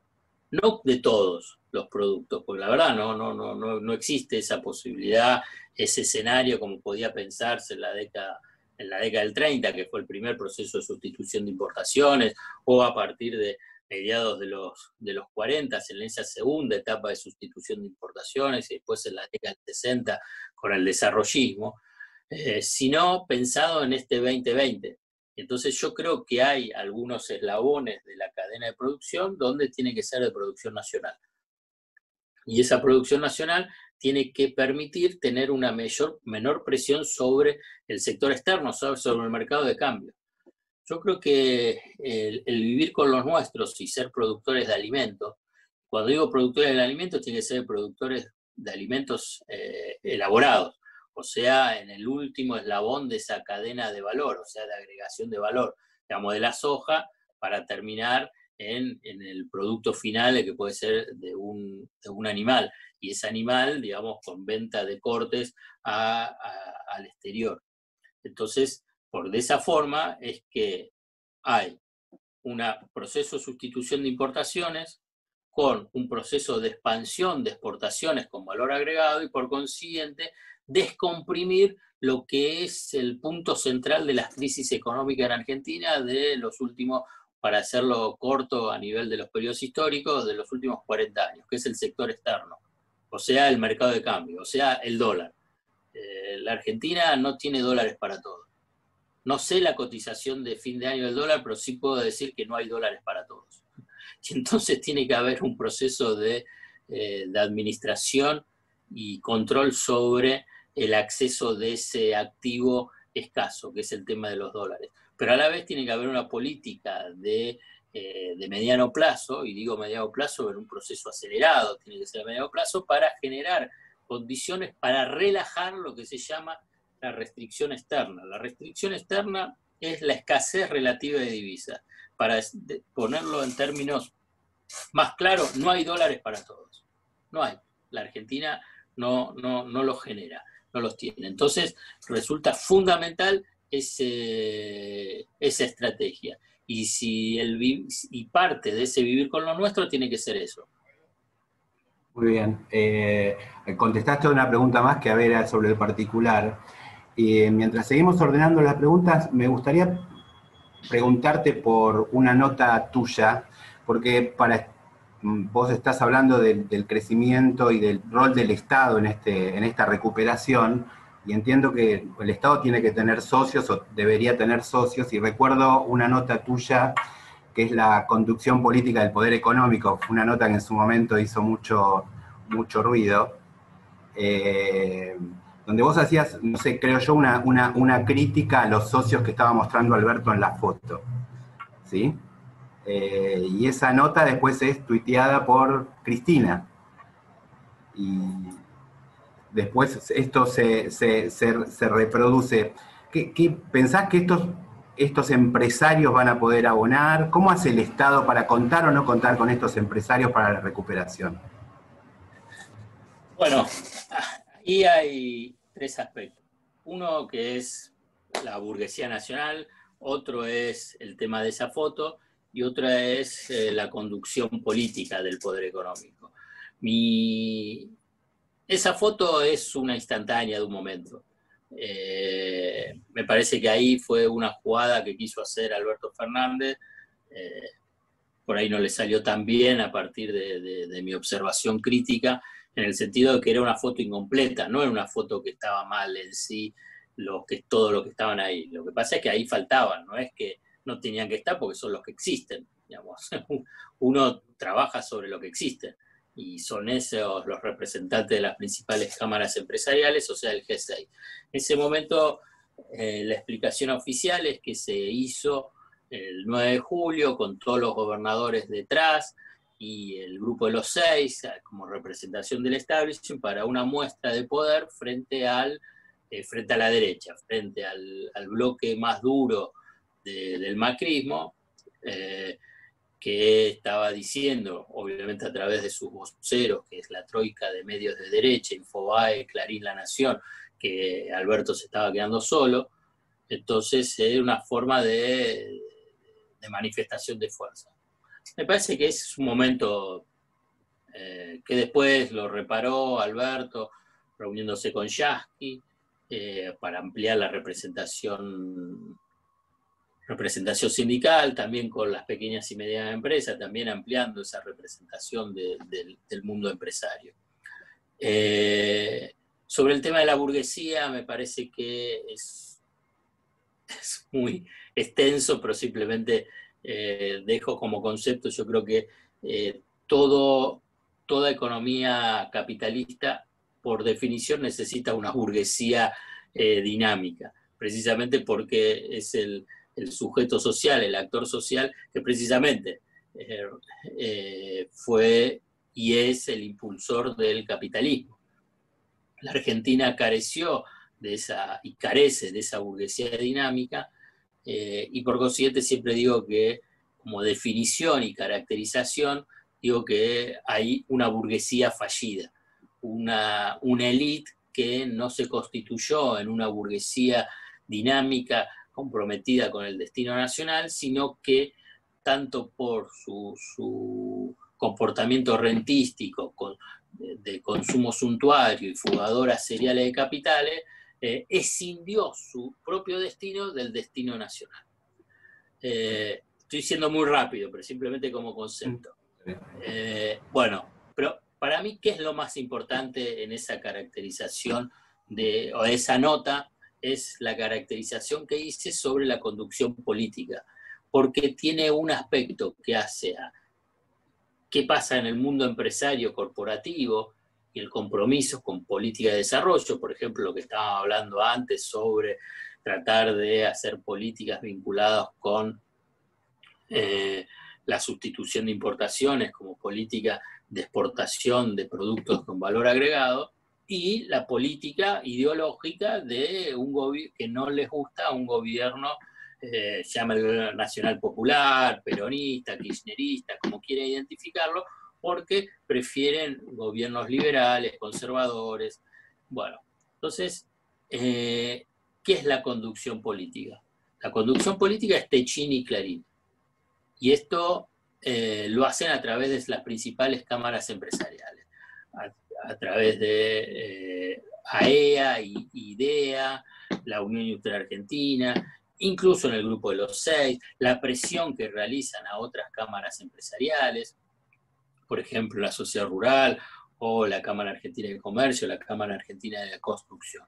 no de todos los productos, porque la verdad no existe esa posibilidad, ese escenario como podía pensarse en la década del 30, que fue el primer proceso de sustitución de importaciones, o a partir de mediados de los 40, en esa segunda etapa de sustitución de importaciones, y después en la década del 60 con el desarrollismo, sino pensado en este 2020. Entonces yo creo que hay algunos eslabones de la cadena de producción donde tiene que ser de producción nacional. Y esa producción nacional tiene que permitir tener una menor presión sobre el sector externo, sobre el mercado de cambio. Yo creo que el vivir con los nuestros y ser productores de alimentos, cuando digo productores de alimentos, tiene que ser productores de alimentos elaborados, o sea, en el último eslabón de esa cadena de valor, o sea, de agregación de valor, digamos, de la soja, para terminar en el producto final, que puede ser de un animal, y ese animal, digamos, con venta de cortes al exterior. Entonces, de esa forma es que hay un proceso de sustitución de importaciones con un proceso de expansión de exportaciones con valor agregado, y por consiguiente descomprimir lo que es el punto central de la crisis económica en Argentina de los últimos, para hacerlo corto a nivel de los periodos históricos, de los últimos 40 años, que es el sector externo, o sea, el mercado de cambio, o sea, el dólar. La Argentina no tiene dólares para todo. No sé la cotización de fin de año del dólar, pero sí puedo decir que no hay dólares para todos. Y entonces tiene que haber un proceso de administración y control sobre el acceso de ese activo escaso, que es el tema de los dólares. Pero a la vez tiene que haber una política de mediano plazo, y digo mediano plazo en un proceso acelerado, tiene que ser a mediano plazo, para generar condiciones para relajar lo que se llama la restricción externa. La restricción externa es la escasez relativa de divisas. Para ponerlo en términos más claros, no hay dólares para todos. No hay. La Argentina no los genera, no los tiene. Entonces, resulta fundamental esa estrategia. Y parte de ese vivir con lo nuestro tiene que ser eso. Muy bien. Contestaste una pregunta más que a ver era sobre el particular. Mientras seguimos ordenando las preguntas, me gustaría preguntarte por una nota tuya, porque vos estás hablando del crecimiento y del rol del Estado en esta recuperación, y entiendo que el Estado tiene que tener socios o debería tener socios, y recuerdo una nota tuya que es la conducción política del poder económico, fue una nota que en su momento hizo mucho ruido, donde vos hacías, no sé, creo yo, una crítica a los socios que estaba mostrando Alberto en la foto, ¿sí? Y esa nota después es tuiteada por Cristina. Y después esto se reproduce. ¿Pensás que estos empresarios van a poder abonar? ¿Cómo hace el Estado para contar o no contar con estos empresarios para la recuperación? Bueno, ahí hay tres aspectos. Uno que es la burguesía nacional, otro es el tema de esa foto y otra es la conducción política del poder económico. Esa foto es una instantánea de un momento. Me parece que ahí fue una jugada que quiso hacer Alberto Fernández. Por ahí no le salió tan bien a partir de mi observación crítica, en el sentido de que era una foto incompleta, no era una foto que estaba mal en sí, todo lo que estaban ahí. Lo que pasa es que ahí faltaban, no es que no tenían que estar porque son los que existen, digamos. Uno trabaja sobre lo que existe, y son esos los representantes de las principales cámaras empresariales, o sea, el G6. En ese momento, la explicación oficial es que se hizo el 9 de julio con todos los gobernadores detrás y el grupo de los 6 como representación del establishment para una muestra de poder frente a la derecha, frente al bloque más duro del macrismo, que estaba diciendo, obviamente a través de sus voceros, que es la troika de medios de derecha, Infobae, Clarín, La Nación, que Alberto se estaba quedando solo. Entonces era una forma de manifestación de fuerza. Me parece que ese es un momento que después lo reparó Alberto, reuniéndose con Yasky, para ampliar la representación sindical, también con las pequeñas y medianas empresas, también ampliando esa representación del mundo empresario. Sobre el tema de la burguesía, me parece que es muy extenso, pero simplemente dejo como concepto. Yo creo que toda economía capitalista, por definición, necesita una burguesía dinámica, precisamente porque es el sujeto social, el actor social, que precisamente fue y es el impulsor del capitalismo. La Argentina careció y carece de esa burguesía dinámica, y por consiguiente siempre digo que, como definición y caracterización, digo que hay una burguesía fallida, una élite que no se constituyó en una burguesía dinámica comprometida con el destino nacional, sino que tanto por su comportamiento rentístico, de consumo suntuario y fugadora seriales de capitales, escindió su propio destino del destino nacional. Estoy siendo muy rápido, pero simplemente como concepto. Bueno, pero para mí, ¿qué es lo más importante en esa caracterización o esa nota? Es la caracterización que hice sobre la conducción política, porque tiene un aspecto que hace a qué pasa en el mundo empresario corporativo y el compromiso con política de desarrollo, por ejemplo, lo que estábamos hablando antes sobre tratar de hacer políticas vinculadas con la sustitución de importaciones como política de exportación de productos con valor agregado, y la política ideológica de que no les gusta a un gobierno, llámalo nacional popular, peronista, kirchnerista, como quiera identificarlo, porque prefieren gobiernos liberales, conservadores. Bueno, entonces, ¿qué es la conducción política? La conducción política es Techin y Clarín. Y esto lo hacen a través de las principales cámaras empresariales, a través de AEA, IDEA, la Unión Industrial Argentina, incluso en el Grupo de los 6, la presión que realizan a otras cámaras empresariales, por ejemplo, la Sociedad Rural, o la Cámara Argentina de Comercio, la Cámara Argentina de Construcción.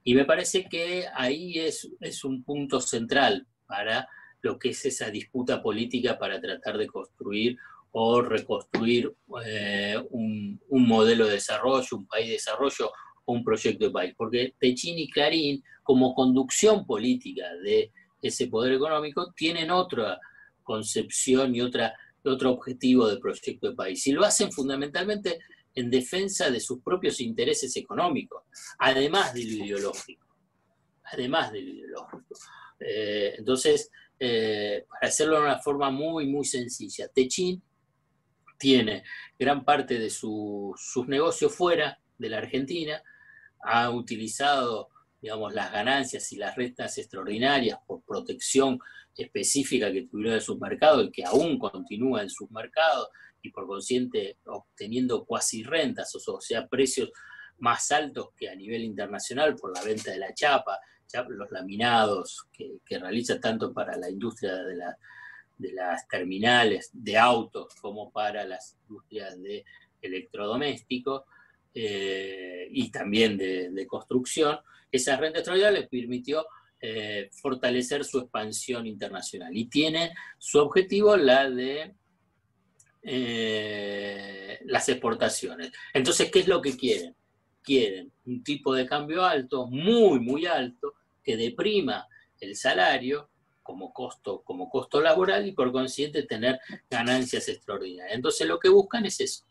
Y me parece que ahí es un punto central para lo que es esa disputa política para tratar de construir o reconstruir un modelo de desarrollo, un país de desarrollo o un proyecto de país. Porque Techin y Clarín, como conducción política de ese poder económico, tienen otra concepción y otro objetivo de proyecto de país. Y lo hacen fundamentalmente en defensa de sus propios intereses económicos, además de lo ideológico. Entonces, para hacerlo de una forma muy, muy sencilla, Techin tiene gran parte de sus negocios fuera de la Argentina, ha utilizado, digamos, las ganancias y las rentas extraordinarias por protección específica que tuvieron en sus mercados y que aún continúa en sus mercados, y por consiguiente obteniendo cuasi rentas, o sea, precios más altos que a nivel internacional por la venta de la chapa, los laminados que realiza tanto para la industria de las terminales de autos como para las industrias de electrodomésticos y también de construcción. Esa renta extraordinaria les permitió fortalecer su expansión internacional y tiene su objetivo la de las exportaciones. Entonces, ¿qué es lo que quieren? Quieren un tipo de cambio alto, muy, muy alto, que deprima el salario como costo laboral y por consiguiente tener ganancias extraordinarias. Entonces, lo que buscan es eso,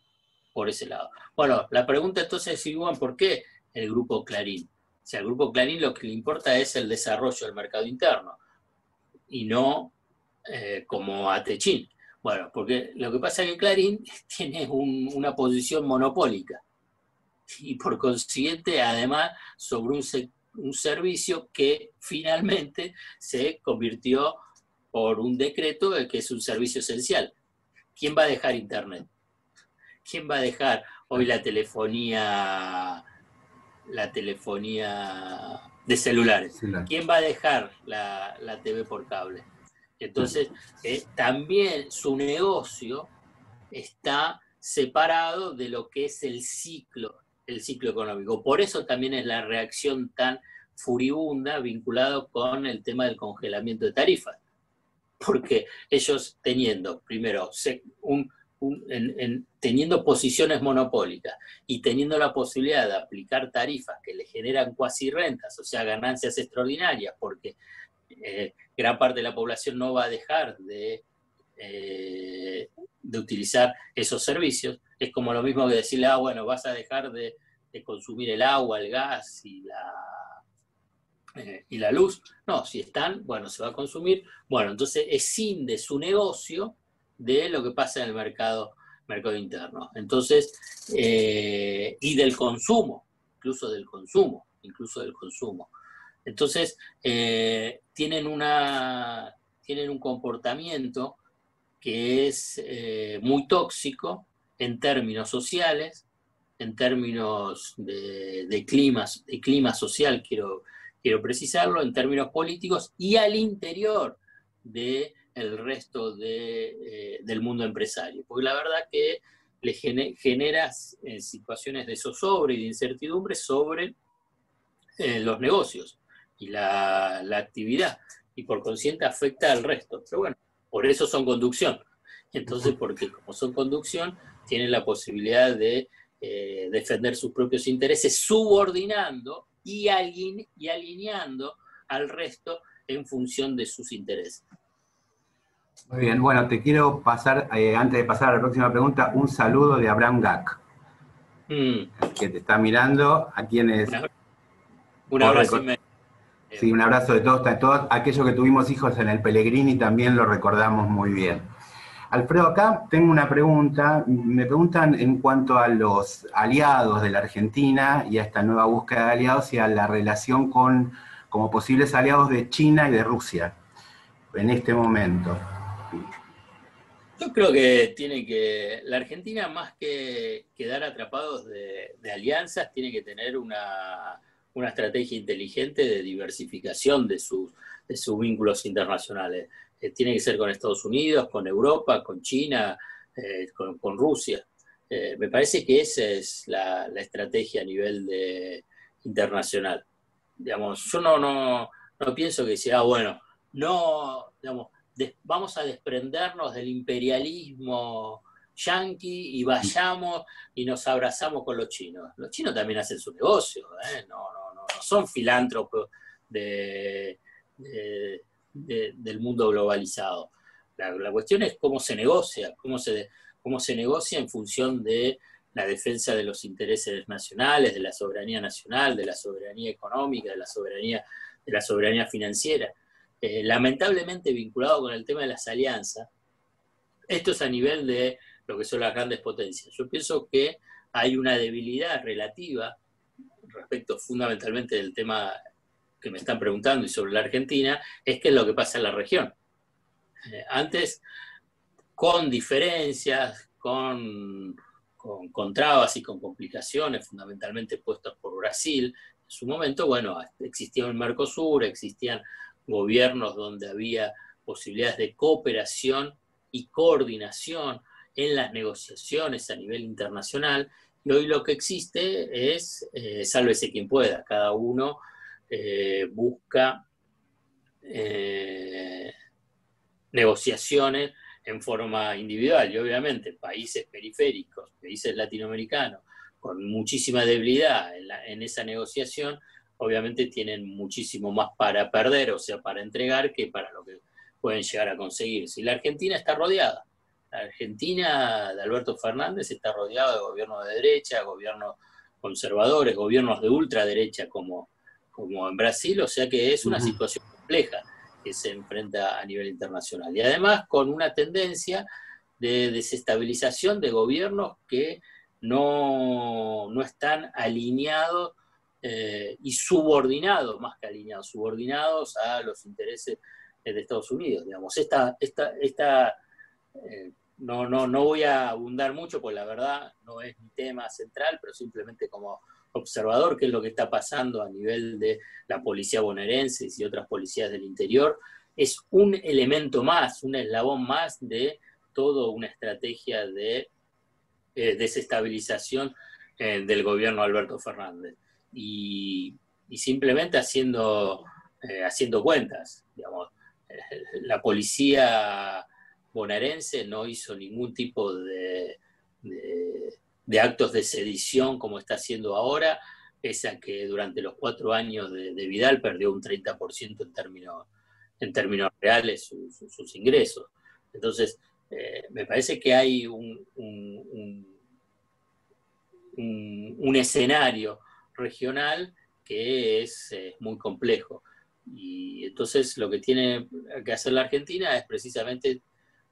por ese lado. Bueno, la pregunta entonces es, bueno, ¿por qué el Grupo Clarín? O sea, al Grupo Clarín lo que le importa es el desarrollo del mercado interno y no como a Techin. Bueno, porque lo que pasa es que Clarín tiene una posición monopólica y por consiguiente, además, sobre un servicio que finalmente se convirtió por un decreto de que es un servicio esencial. ¿Quién va a dejar Internet? ¿Quién va a dejar hoy la telefonía de celulares? ¿Quién va a dejar la TV por cable? Entonces, también su negocio está separado de lo que es el ciclo económico. Por eso también es la reacción tan furibunda vinculado con el tema del congelamiento de tarifas. Porque ellos teniendo, primero, teniendo posiciones monopólicas y teniendo la posibilidad de aplicar tarifas que le generan cuasi rentas, o sea, ganancias extraordinarias, porque gran parte de la población no va a dejar de utilizar esos servicios. Es como lo mismo que decirle, bueno, vas a dejar de consumir el agua, el gas y la luz. No, si están, bueno, se va a consumir. Bueno, entonces escinde su negocio de lo que pasa en el mercado interno. Entonces, y del consumo, incluso del consumo. Entonces, tienen un comportamiento que es muy tóxico en términos sociales, en términos de clima social, quiero precisarlo, en términos políticos y al interior del resto del mundo empresario. Porque la verdad que le genera situaciones de zozobra y de incertidumbre sobre los negocios y la actividad, y por consiguiente afecta al resto. Pero bueno, por eso son conducción. Entonces, porque como son conducción, tienen la posibilidad de defender sus propios intereses, subordinando y alineando al resto en función de sus intereses. Muy bien, bueno, te quiero pasar, antes de pasar a la próxima pregunta, un saludo de Abraham Gac, que te está mirando, a quienes... Un abrazo inmenso. Sí, un abrazo de todos aquellos que tuvimos hijos en el Pellegrini, también lo recordamos muy bien. Alfredo, acá tengo una pregunta, me preguntan en cuanto a los aliados de la Argentina y a esta nueva búsqueda de aliados y a la relación con como posibles aliados de China y de Rusia en este momento? Yo creo que la Argentina, más que quedar atrapados de alianzas, tiene que tener una estrategia inteligente de diversificación de sus vínculos internacionales. Tiene que ser con Estados Unidos, con Europa, con China, con Rusia. Me parece que esa es la estrategia a nivel internacional. Digamos, yo no pienso que sea, bueno, no, digamos, vamos a desprendernos del imperialismo yanqui y vayamos y nos abrazamos con los chinos. Los chinos también hacen su negocio, ¿eh? No son filántropos del mundo globalizado. La cuestión es cómo se negocia, cómo se negocia en función de la defensa de los intereses nacionales, de la soberanía nacional, de la soberanía económica, de la soberanía financiera. Lamentablemente vinculado con el tema de las alianzas, esto es a nivel de lo que son las grandes potencias. Yo pienso que hay una debilidad relativa respecto fundamentalmente del tema que me están preguntando y sobre la Argentina, es qué es lo que pasa en la región. Antes, con diferencias, con trabas y con complicaciones, fundamentalmente puestas por Brasil, en su momento, bueno, existía el Mercosur, existían gobiernos donde había posibilidades de cooperación y coordinación en las negociaciones a nivel internacional, y hoy lo que existe es sálvese quien pueda, cada uno busca negociaciones en forma individual, y obviamente países periféricos, países latinoamericanos, con muchísima debilidad en esa negociación, obviamente tienen muchísimo más para perder, o sea, para entregar, que para lo que pueden llegar a conseguir. Si la Argentina está rodeada, la Argentina de Alberto Fernández está rodeada de gobiernos de derecha, gobiernos conservadores, gobiernos de ultraderecha como en Brasil, o sea que es una situación compleja que se enfrenta a nivel internacional. Y además con una tendencia de desestabilización de gobiernos que no están alineados y subordinados, más que alineados, subordinados a los intereses de Estados Unidos. Digamos, no voy a abundar mucho, porque la verdad no es mi tema central, pero simplemente como observador, qué es lo que está pasando a nivel de la policía bonaerense y otras policías del interior, es un elemento más, un eslabón más de toda una estrategia de desestabilización del gobierno de Alberto Fernández. Y simplemente haciendo cuentas, digamos, la policía bonaerense no hizo ningún tipo de actos de sedición como está haciendo ahora, pese a que durante los 4 años de Vidal perdió un 30% en términos reales sus ingresos. Entonces, me parece que hay un escenario regional que es muy complejo. Y entonces lo que tiene que hacer la Argentina es precisamente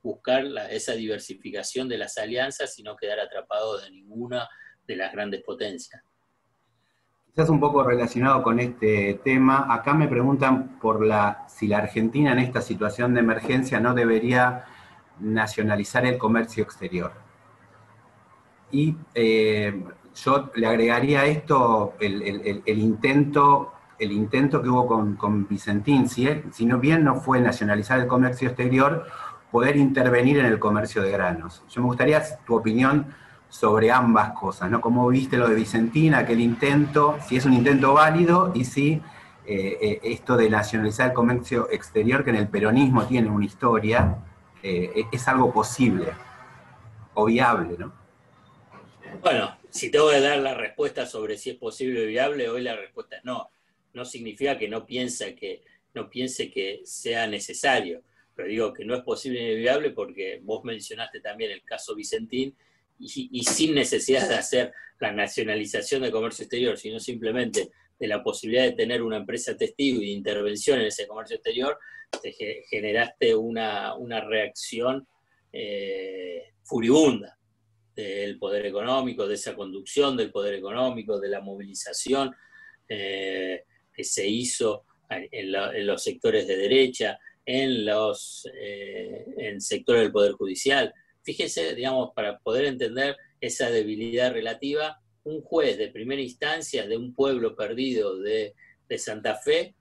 buscar esa diversificación de las alianzas y no quedar atrapado de ninguna de las grandes potencias. Quizás un poco relacionado con este tema, acá me preguntan si la Argentina en esta situación de emergencia no debería nacionalizar el comercio exterior. Y yo le agregaría a esto el intento que hubo con Vicentín, si no bien no fue nacionalizar el comercio exterior, poder intervenir en el comercio de granos. Yo me gustaría tu opinión sobre ambas cosas, ¿no? ¿Cómo viste lo de Vicentín, aquel intento, si es un intento válido y si esto de nacionalizar el comercio exterior, que en el peronismo tiene una historia, es algo posible o viable, ¿no? Bueno, si tengo que dar la respuesta sobre si es posible o viable, hoy la respuesta es no. No significa que no piense que sea necesario, pero digo que no es posible ni viable porque vos mencionaste también el caso Vicentín y sin necesidad de hacer la nacionalización del comercio exterior, sino simplemente de la posibilidad de tener una empresa testigo y de intervención en ese comercio exterior, te generaste una reacción furibunda del poder económico, de esa conducción del poder económico, de la movilización que se hizo en los sectores de derecha, en el sector del Poder Judicial. Fíjese, digamos, para poder entender esa debilidad relativa, un juez de primera instancia de un pueblo perdido de Santa Fe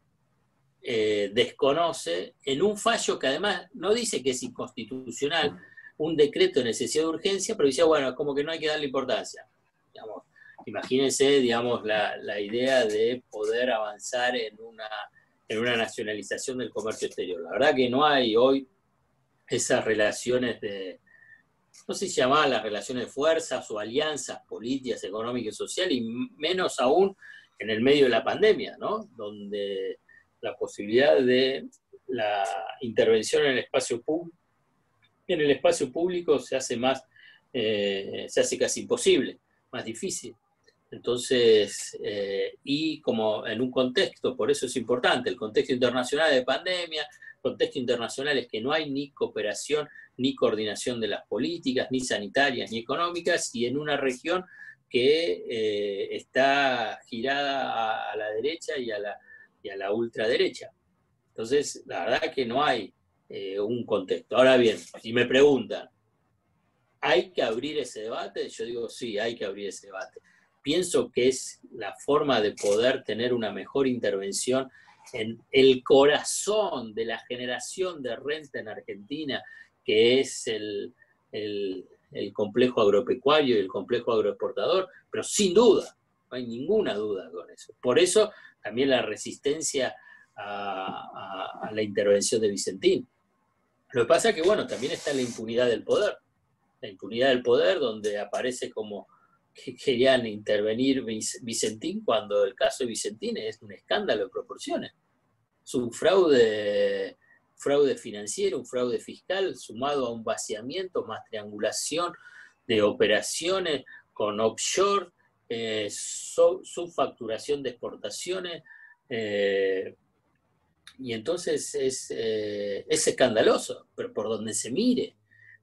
desconoce en un fallo que además no dice que es inconstitucional, un decreto de necesidad de urgencia, pero dice, bueno, como que no hay que darle importancia. Digamos, imagínense, digamos, la idea de poder avanzar en una nacionalización del comercio exterior. La verdad que no hay hoy esas relaciones no sé si se llamaban las relaciones de fuerzas o alianzas políticas, económicas y sociales, y menos aún en el medio de la pandemia, ¿no? Donde la posibilidad de la intervención en el espacio público se hace casi imposible, más difícil. Entonces, y como en un contexto, por eso es importante, el contexto internacional de pandemia, contexto internacional es que no hay ni cooperación ni coordinación de las políticas, ni sanitarias, ni económicas, y en una región que está girada a la derecha y a la ultraderecha. Entonces, la verdad que no hay un contexto. Ahora bien, si me preguntan, ¿hay que abrir ese debate? Yo digo, sí, hay que abrir ese debate. Pienso que es la forma de poder tener una mejor intervención en el corazón de la generación de renta en Argentina, que es el complejo agropecuario y el complejo agroexportador, pero sin duda, no hay ninguna duda con eso. Por eso también la resistencia a la intervención de Vicentín. Lo que pasa es que, bueno, también está la impunidad del poder. La impunidad del poder, donde aparece como que querían intervenir Vicentín, cuando el caso de Vicentín es un escándalo de proporciones. Es un fraude financiero, un fraude fiscal, sumado a un vaciamiento, más triangulación de operaciones con offshore, subfacturación de exportaciones, y entonces es escandaloso, pero por donde se mire,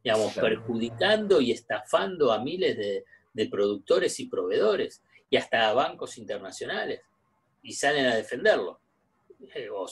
digamos, perjudicando y estafando a miles de productores y proveedores, y hasta a bancos internacionales, y salen a defenderlo. O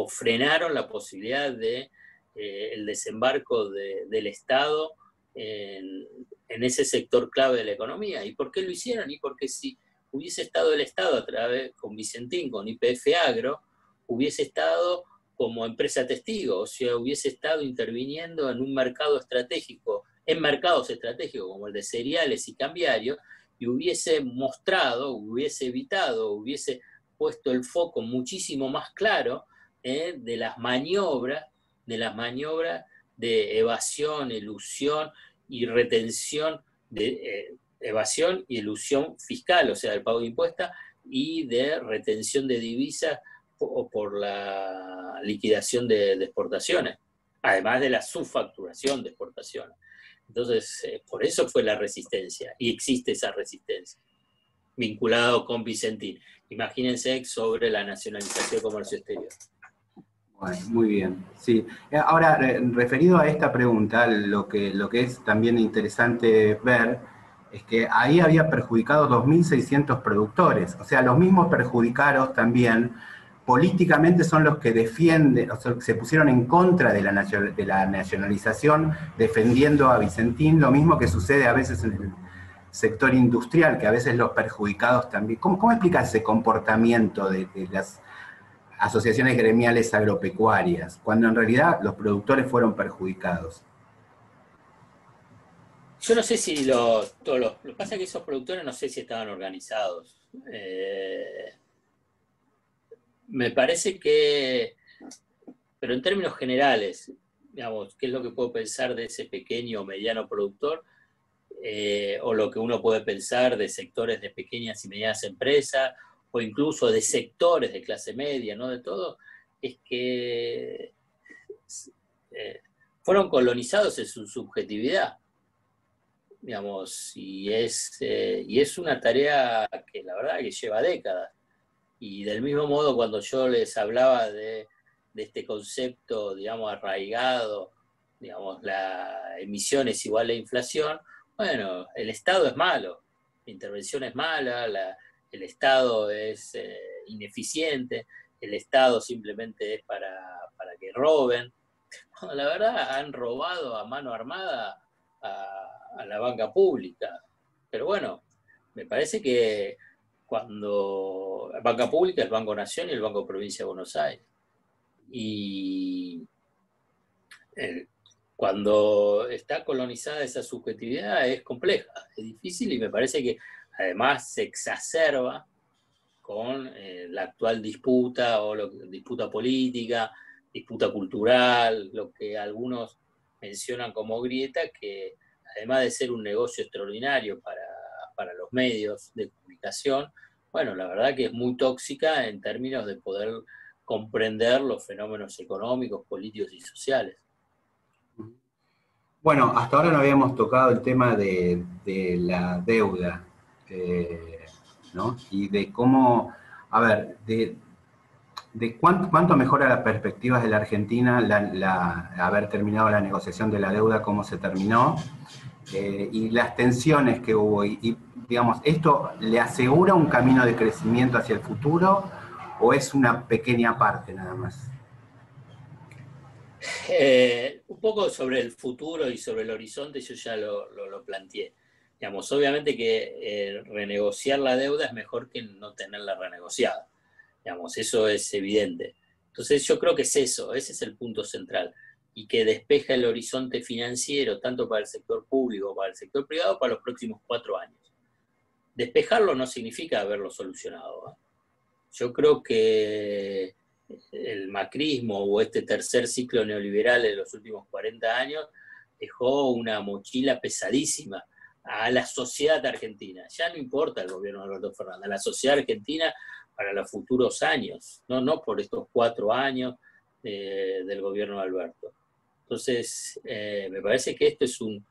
frenaron la posibilidad de el desembarco del Estado en ese sector clave de la economía. ¿Y por qué lo hicieron? Y porque si hubiese estado el Estado a través, con Vicentín, con YPF Agro, hubiese estado como empresa testigo, o sea, hubiese estado interviniendo en un mercado estratégico, en mercados estratégicos como el de cereales y cambiarios, y hubiese mostrado, hubiese evitado, hubiese puesto el foco muchísimo más claro de las maniobras de evasión, elusión y retención de evasión y elusión fiscal, o sea, del pago de impuestos, y de retención de divisas o por la liquidación de exportaciones, además de la subfacturación de exportaciones. Entonces, por eso fue la resistencia, y existe esa resistencia, vinculado con Vicentín. Imagínense sobre la nacionalización del comercio exterior. Bueno, muy bien, sí. Ahora, referido a esta pregunta, lo que es también interesante ver es que ahí había perjudicados 2.600 productores, o sea, los mismos perjudicados también políticamente son los que defienden, o sea, se pusieron en contra de la nacionalización, defendiendo a Vicentín, lo mismo que sucede a veces en el sector industrial, que a veces los perjudicados también. ¿Cómo explica ese comportamiento de las asociaciones gremiales agropecuarias, cuando en realidad los productores fueron perjudicados? Yo no sé si lo que pasa es que esos productores no sé si estaban organizados. Me parece que, pero en términos generales, digamos, ¿qué es lo que puedo pensar de ese pequeño o mediano productor? O lo que uno puede pensar de sectores de pequeñas y medianas empresas, o incluso de sectores de clase media, ¿no? De todo, es que fueron colonizados en su subjetividad, digamos, y es una tarea que la verdad que lleva décadas. Y del mismo modo, cuando yo les hablaba de este concepto, digamos, arraigado, digamos, la emisión es igual a inflación, bueno, el Estado es malo, la intervención es mala, el Estado es ineficiente, el Estado simplemente es para que roben. Cuando la verdad han robado a mano armada a la banca pública. Pero bueno, me parece que cuando la banca pública, el Banco Nación y el Banco Provincia de Buenos Aires. Y cuando está colonizada esa subjetividad es compleja, es difícil, y me parece que además se exacerba con la actual disputa, disputa política, disputa cultural, lo que algunos mencionan como grieta, que además de ser un negocio extraordinario para los medios de comunicación, bueno, la verdad que es muy tóxica en términos de poder comprender los fenómenos económicos, políticos y sociales. Bueno, hasta ahora no habíamos tocado el tema de la deuda, ¿no? Y de cómo, a ver, de cuánto mejora las perspectivas de la Argentina haber terminado la negociación de la deuda, cómo se terminó, y las tensiones que hubo. Y, digamos, ¿esto le asegura un camino de crecimiento hacia el futuro o es una pequeña parte nada más? Un poco sobre el futuro y sobre el horizonte yo ya lo planteé. Digamos, obviamente que renegociar la deuda es mejor que no tenerla renegociada. Digamos, eso es evidente. Entonces yo creo que es eso, ese es el punto central, y que despeja el horizonte financiero tanto para el sector público como para el sector privado para los próximos 4 años. Despejarlo no significa haberlo solucionado, ¿eh? Yo creo que el macrismo o este tercer ciclo neoliberal de los últimos 40 años dejó una mochila pesadísima a la sociedad argentina. Ya no importa el gobierno de Alberto Fernández, a la sociedad argentina para los futuros años, no por estos 4 años del gobierno de Alberto. Entonces, me parece que esto es un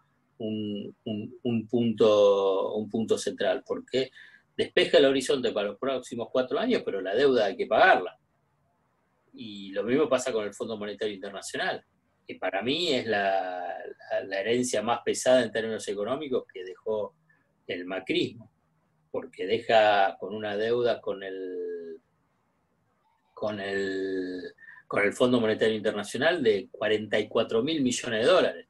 punto central, porque despeja el horizonte para los próximos 4 años, pero la deuda hay que pagarla. Y lo mismo pasa con el Fondo Monetario Internacional, que para mí es la herencia más pesada en términos económicos que dejó el macrismo, porque deja con una deuda con el Fondo Monetario Internacional de 44.000 millones de dólares.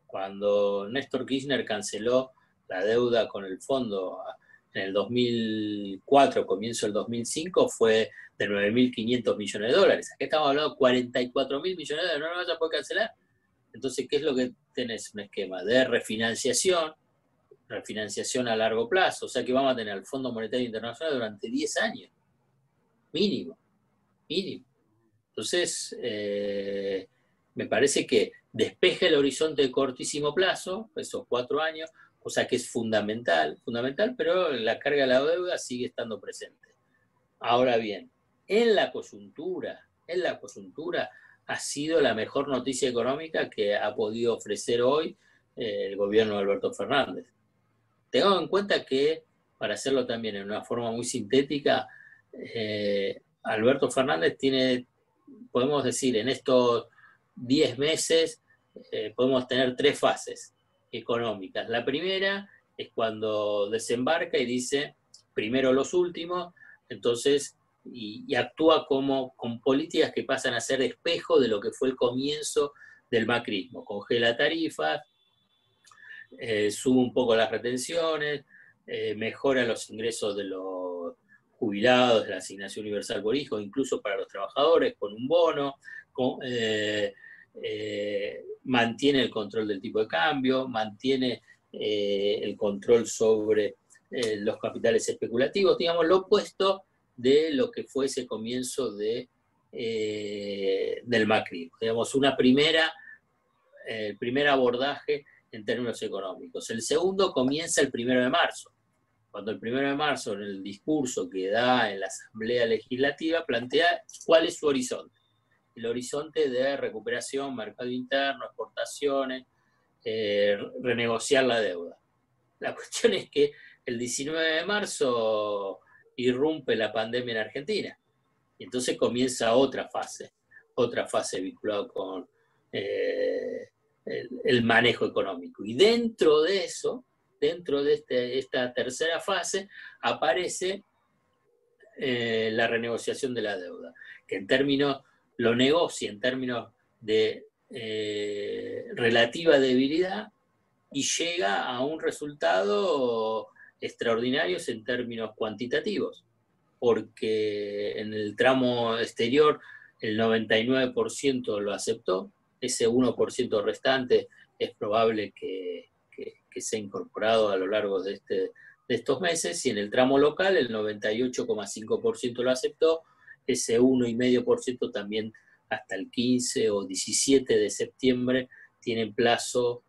Cuando Néstor Kirchner canceló la deuda con el fondo en el 2004, comienzo del 2005, fue de 9.500 millones de dólares. Aquí estamos hablando de 44.000 millones de dólares, no lo vas a poder cancelar. Entonces, ¿qué es lo que tenés? Un esquema de refinanciación a largo plazo, o sea que vamos a tener el Fondo Monetario Internacional durante 10 años, mínimo. Entonces, me parece que despeja el horizonte de cortísimo plazo, esos 4 años, cosa que es fundamental, pero la carga de la deuda sigue estando presente. Ahora bien, en la coyuntura ha sido la mejor noticia económica que ha podido ofrecer hoy el gobierno de Alberto Fernández. Tengamos en cuenta que, para hacerlo también en una forma muy sintética, Alberto Fernández tiene, podemos decir, en estos 10 meses, podemos tener 3 fases económicas. La primera es cuando desembarca y dice, primero los últimos, entonces, y actúa con políticas que pasan a ser espejo de lo que fue el comienzo del macrismo. Congela tarifas, sube un poco las retenciones, mejora los ingresos de los jubilados, de la asignación universal por hijo, incluso para los trabajadores, con un bono, mantiene el control del tipo de cambio, mantiene el control sobre los capitales especulativos, digamos, lo opuesto de lo que fue ese comienzo del macrismo. Digamos, el primer abordaje en términos económicos. El segundo comienza el 1 de marzo, cuando el 1 de marzo, en el discurso que da en la Asamblea Legislativa, plantea cuál es su horizonte. El horizonte de recuperación, mercado interno, exportaciones, renegociar la deuda. La cuestión es que el 19 de marzo irrumpe la pandemia en Argentina, y entonces comienza otra fase vinculada con el manejo económico. Y dentro de eso, dentro de esta tercera fase, aparece la renegociación de la deuda, que en términos, lo negocia en términos de relativa debilidad y llega a un resultado extraordinario en términos cuantitativos, porque en el tramo exterior el 99% lo aceptó, ese 1% restante es probable que sea incorporado a lo largo de estos meses, y en el tramo local el 98,5% lo aceptó, ese 1,5% también hasta el 15 o 17 de septiembre tienen plazo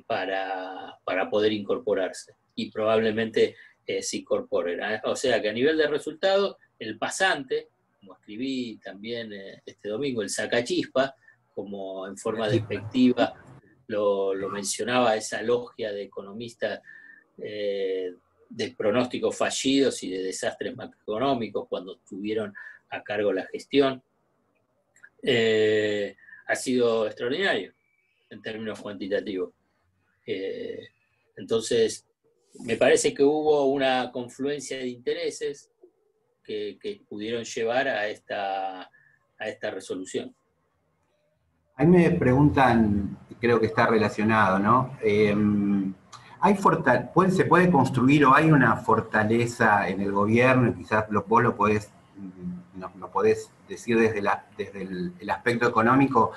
para poder incorporarse, y probablemente se incorporen. O sea que a nivel de resultados, el pasante, como escribí también este domingo, el sacachispa, como en forma despectiva lo mencionaba esa logia de economistas de pronósticos fallidos y de desastres macroeconómicos cuando estuvieron a cargo la gestión, ha sido extraordinario en términos cuantitativos. Entonces, me parece que hubo una confluencia de intereses que pudieron llevar a esta resolución. Ahí me preguntan, creo que está relacionado, ¿no? ¿Se puede construir o hay una fortaleza en el gobierno? Quizás vos lo podés decir desde el aspecto económico,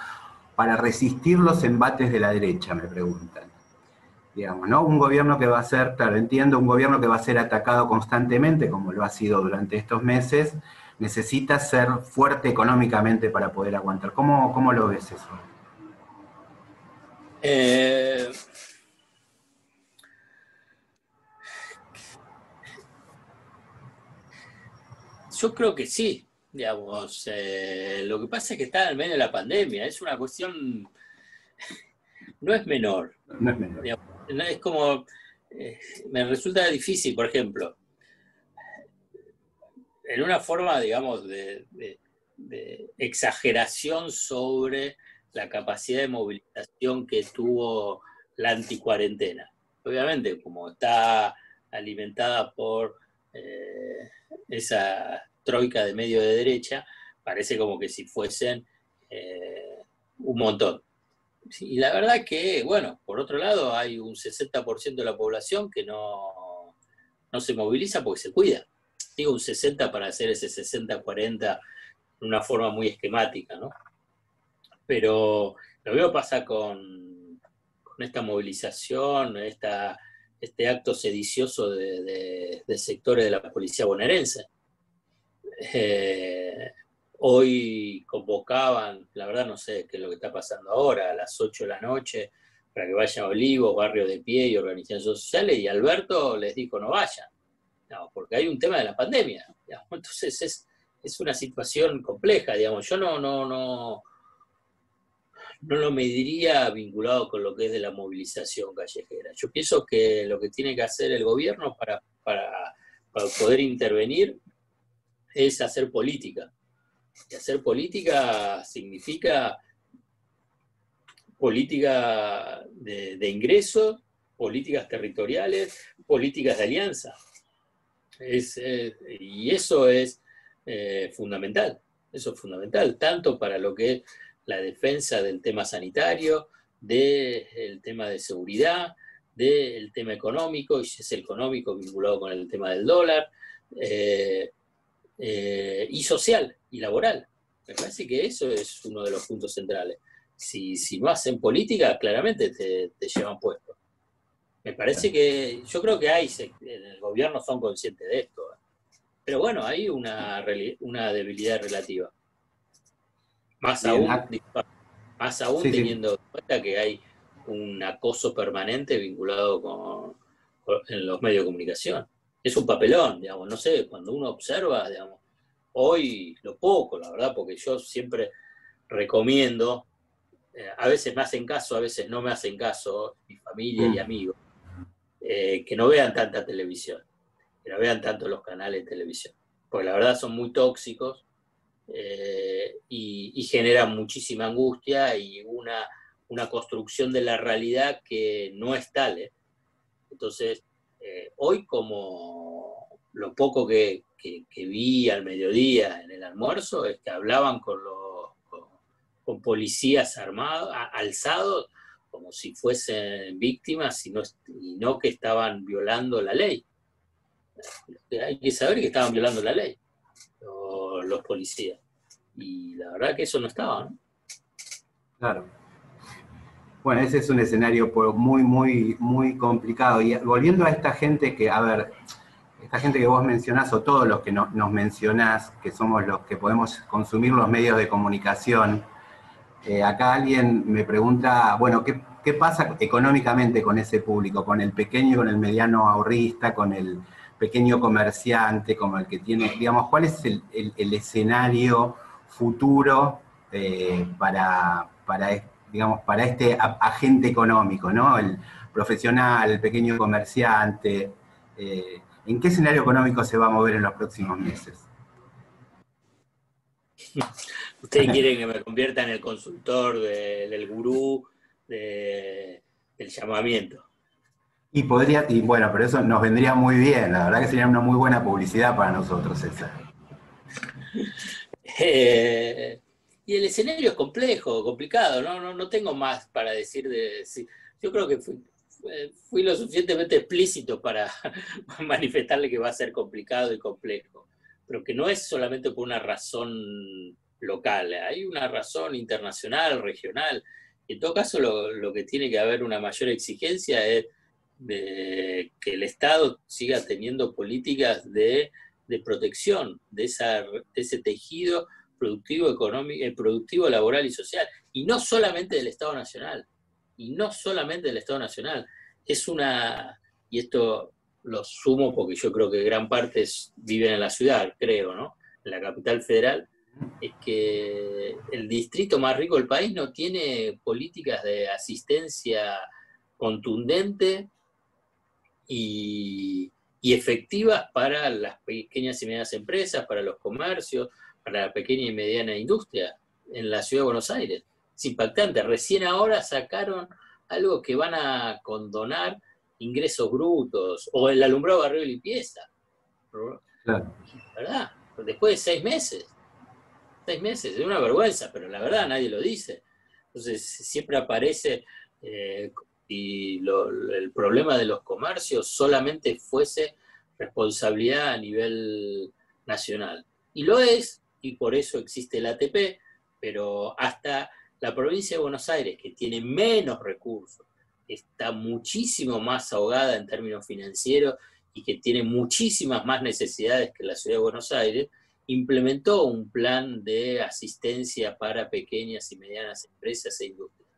para resistir los embates de la derecha, me preguntan. Digamos, ¿no? Un gobierno que va a ser, claro, entiendo, un gobierno que va a ser atacado constantemente, como lo ha sido durante estos meses, necesita ser fuerte económicamente para poder aguantar. ¿Cómo lo ves eso? Yo creo que sí, digamos. Lo que pasa es que está en medio de la pandemia, es una cuestión, no es menor. No es menor. Digamos, es como, me resulta difícil, por ejemplo, en una forma, digamos, de exageración sobre la capacidad de movilización que tuvo la anticuarentena. Obviamente, como está alimentada por esa troika de medio de derecha, parece como que si fuesen un montón. Y la verdad que, bueno, por otro lado, hay un 60% de la población que no se moviliza porque se cuida. Digo un 60 para hacer ese 60-40 de una forma muy esquemática, ¿no? Pero lo veo pasa con esta movilización, este acto sedicioso de sectores de la policía bonaerense. Hoy convocaban, la verdad no sé qué es lo que está pasando ahora, a las 8 de la noche, para que vayan a Olivos, Barrio de Pie y organizaciones sociales, y Alberto les dijo no vayan. No, porque hay un tema de la pandemia, digamos. Entonces es una situación compleja, digamos. Yo no lo mediría vinculado con lo que es de la movilización callejera. Yo pienso que lo que tiene que hacer el gobierno para poder intervenir es hacer política. Y hacer política significa política de ingresos, políticas territoriales, políticas de alianza. Y eso es fundamental. Eso es fundamental, tanto para lo que es la defensa del tema sanitario, del tema de seguridad, del tema económico, y si es económico vinculado con el tema del dólar, y social y laboral. Me parece que eso es uno de los puntos centrales. Si no hacen política, claramente te llevan puesto. Me parece que, yo creo que en el gobierno son conscientes de esto, pero bueno, hay una debilidad relativa. Más aún Sí, teniendo en cuenta que hay un acoso permanente vinculado en los medios de comunicación. Es un papelón, digamos, no sé, cuando uno observa, digamos, hoy lo poco, la verdad, porque yo siempre recomiendo, a veces me hacen caso, a veces no me hacen caso, mi familia y amigos, que no vean tanta televisión, que no vean tanto los canales de televisión, porque la verdad son muy tóxicos y generan muchísima angustia y una construcción de la realidad que no es tal. Entonces, hoy como lo poco que que vi al mediodía en el almuerzo es que hablaban con policías armados, alzados, como si fuesen víctimas y no que estaban violando la ley. Hay que saber que estaban violando la ley los policías. Y la verdad que eso no estaba, ¿no? Claro. Bueno, ese es un escenario muy, muy, muy complicado. Y volviendo a esta gente que, a ver, esta gente que vos mencionás, o todos los que nos mencionás, que somos los que podemos consumir los medios de comunicación, acá alguien me pregunta, bueno, ¿qué pasa económicamente con ese público? Con el pequeño y con el mediano ahorrista, con el pequeño comerciante, como el que tiene, digamos, ¿cuál es el escenario futuro para este agente económico, ¿no? El profesional, el pequeño comerciante. ¿En qué escenario económico se va a mover en los próximos meses? Ustedes quieren que me convierta en el consultor del gurú del llamamiento. Y bueno, pero eso nos vendría muy bien, la verdad que sería una muy buena publicidad para nosotros esa. Y el escenario es complejo, complicado, no tengo más para decir de... Sí, yo creo que fui lo suficientemente explícito para manifestarle que va a ser complicado y complejo, pero que no es solamente por una razón local, hay una razón internacional, regional. En todo caso, lo que tiene que haber una mayor exigencia es de que el Estado siga teniendo políticas de protección de ese tejido productivo, económico, productivo, laboral y social, y no solamente del Estado Nacional, y esto lo sumo porque yo creo que gran parte viven en la ciudad, creo, ¿no? En la capital federal, es que el distrito más rico del país no tiene políticas de asistencia contundente y efectivas para las pequeñas y medianas empresas, para los comercios, para la pequeña y mediana industria en la ciudad de Buenos Aires. Es impactante. Recién ahora sacaron algo que van a condonar ingresos brutos, o el alumbrado, barrio y limpieza. Claro. ¿Verdad? Después de 6 meses. 6 meses, es una vergüenza, pero la verdad nadie lo dice. Entonces siempre aparece y el problema de los comercios solamente fuese responsabilidad a nivel nacional. Y lo es, y por eso existe el ATP, pero hasta la provincia de Buenos Aires, que tiene menos recursos, está muchísimo más ahogada en términos financieros y que tiene muchísimas más necesidades que la ciudad de Buenos Aires, implementó un plan de asistencia para pequeñas y medianas empresas e industrias.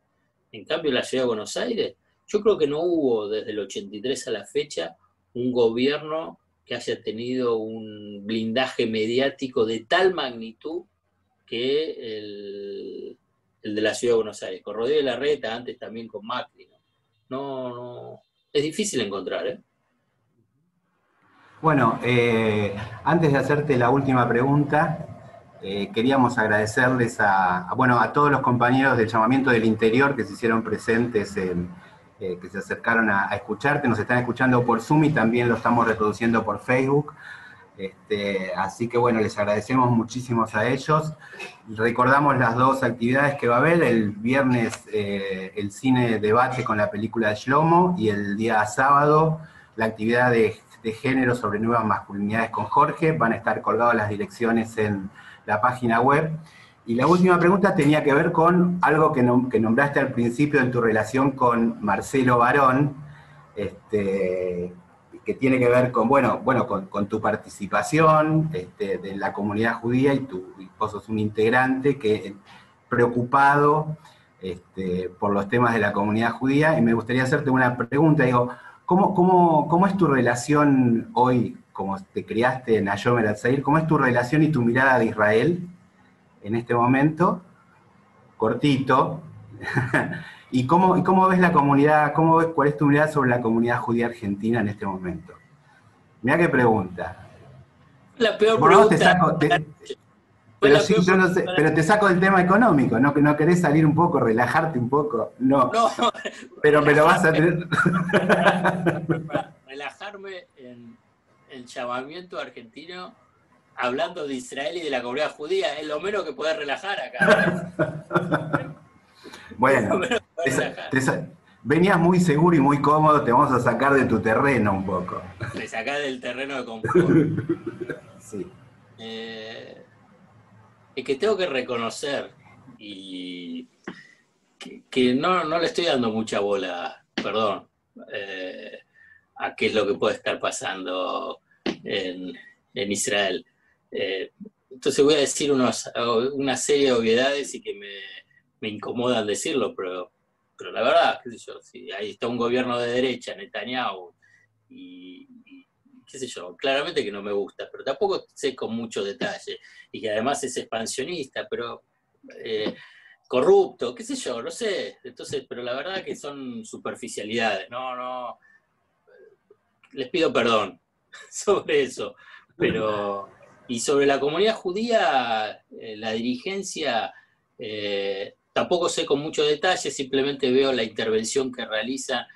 En cambio, en la ciudad de Buenos Aires, yo creo que no hubo desde el 83 a la fecha un gobierno que haya tenido un blindaje mediático de tal magnitud que el de la ciudad de Buenos Aires. Con Rodríguez Larreta, antes también con Macri. No, es difícil encontrar, ¿eh? Bueno, antes de hacerte la última pregunta, queríamos agradecerles a todos los compañeros del llamamiento del interior que se hicieron presentes, que se acercaron a escucharte. Nos están escuchando por Zoom y también lo estamos reproduciendo por Facebook. Así que bueno, les agradecemos muchísimo a ellos. Recordamos las dos actividades que va a haber: el viernes el cine debate con la película de Shlomo, y el día sábado la actividad de género sobre nuevas masculinidades con Jorge. Van a estar colgadas las direcciones en la página web. Y la última pregunta tenía que ver con algo que nombraste al principio en tu relación con Marcelo Barón, que tiene que ver con, con tu participación de la comunidad judía, y vos sos un integrante preocupado por los temas de la comunidad judía, y me gustaría hacerte una pregunta. Digo, ¿cómo es tu relación hoy, como te criaste en Hayom Eretz-Zair, cómo es tu relación y tu mirada de Israel en este momento? Cortito. ¿Y cómo ves la comunidad, cuál es tu mirada sobre la comunidad judía argentina en este momento? Mirá qué pregunta. La peor pregunta. Pero sí, yo no sé, pero te saco del tema económico, ¿no? ¿No querés salir un poco, relajarte un poco? No. Pero me lo vas a tener. Para relajarme en el llamamiento argentino, hablando de Israel y de la comunidad judía, es lo menos que podés relajar acá. Bueno, venías muy seguro y muy cómodo, te vamos a sacar de tu terreno un poco. Me sacás del terreno de confort. Sí. Es que tengo que reconocer y que no le estoy dando mucha bola, perdón, a qué es lo que puede estar pasando en Israel. Entonces voy a decir una serie de obviedades y que me incomodan decirlo, pero la verdad, qué sé yo, si ahí está un gobierno de derecha, Netanyahu, y qué sé yo, claramente que no me gusta, pero tampoco sé con mucho detalle, y que además es expansionista, pero corrupto, qué sé yo, no sé. Entonces, pero la verdad que son superficialidades, no, les pido perdón sobre eso, pero y sobre la comunidad judía, la dirigencia, tampoco sé con mucho detalle, simplemente veo la intervención que realizan,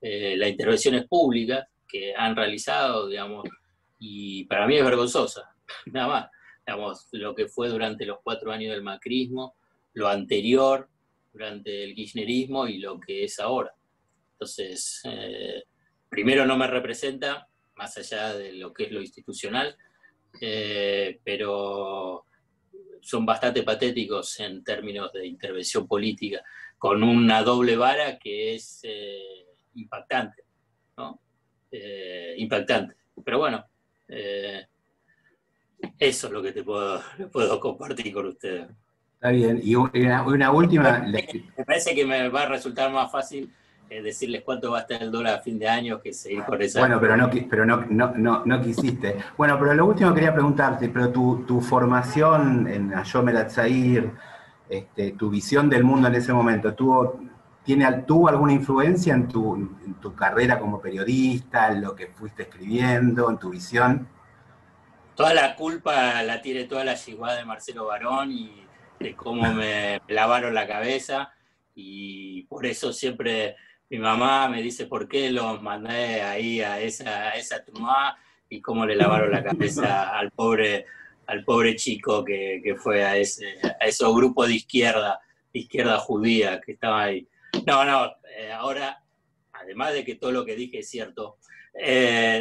las intervenciones públicas que han realizado, digamos, y para mí es vergonzosa, nada más. Digamos, lo que fue durante los 4 años del macrismo, lo anterior durante el kirchnerismo y lo que es ahora. Entonces, primero no me representa, más allá de lo que es lo institucional, pero son bastante patéticos en términos de intervención política, con una doble vara que es impactante, ¿no? Impactante. Pero bueno, eso es lo que puedo compartir con ustedes. Está bien. Y una última. Me parece que me va a resultar más fácil decirles cuánto va a estar el dólar a fin de año que seguir con esa. Bueno, pero no quisiste. Bueno, pero lo último quería preguntarte, pero tu formación en Hayom El Hatzair, tu visión del mundo en ese momento, ¿tuvo alguna influencia en tu carrera como periodista, en lo que fuiste escribiendo, en tu visión? Toda la culpa la tiene toda la yihua de Marcelo Barón y de cómo me lavaron la cabeza, y por eso siempre mi mamá me dice por qué los mandé ahí a esa tumba y cómo le lavaron la cabeza al pobre chico que fue a esos grupos de izquierda judía que estaba ahí. No, ahora, además de que todo lo que dije es cierto,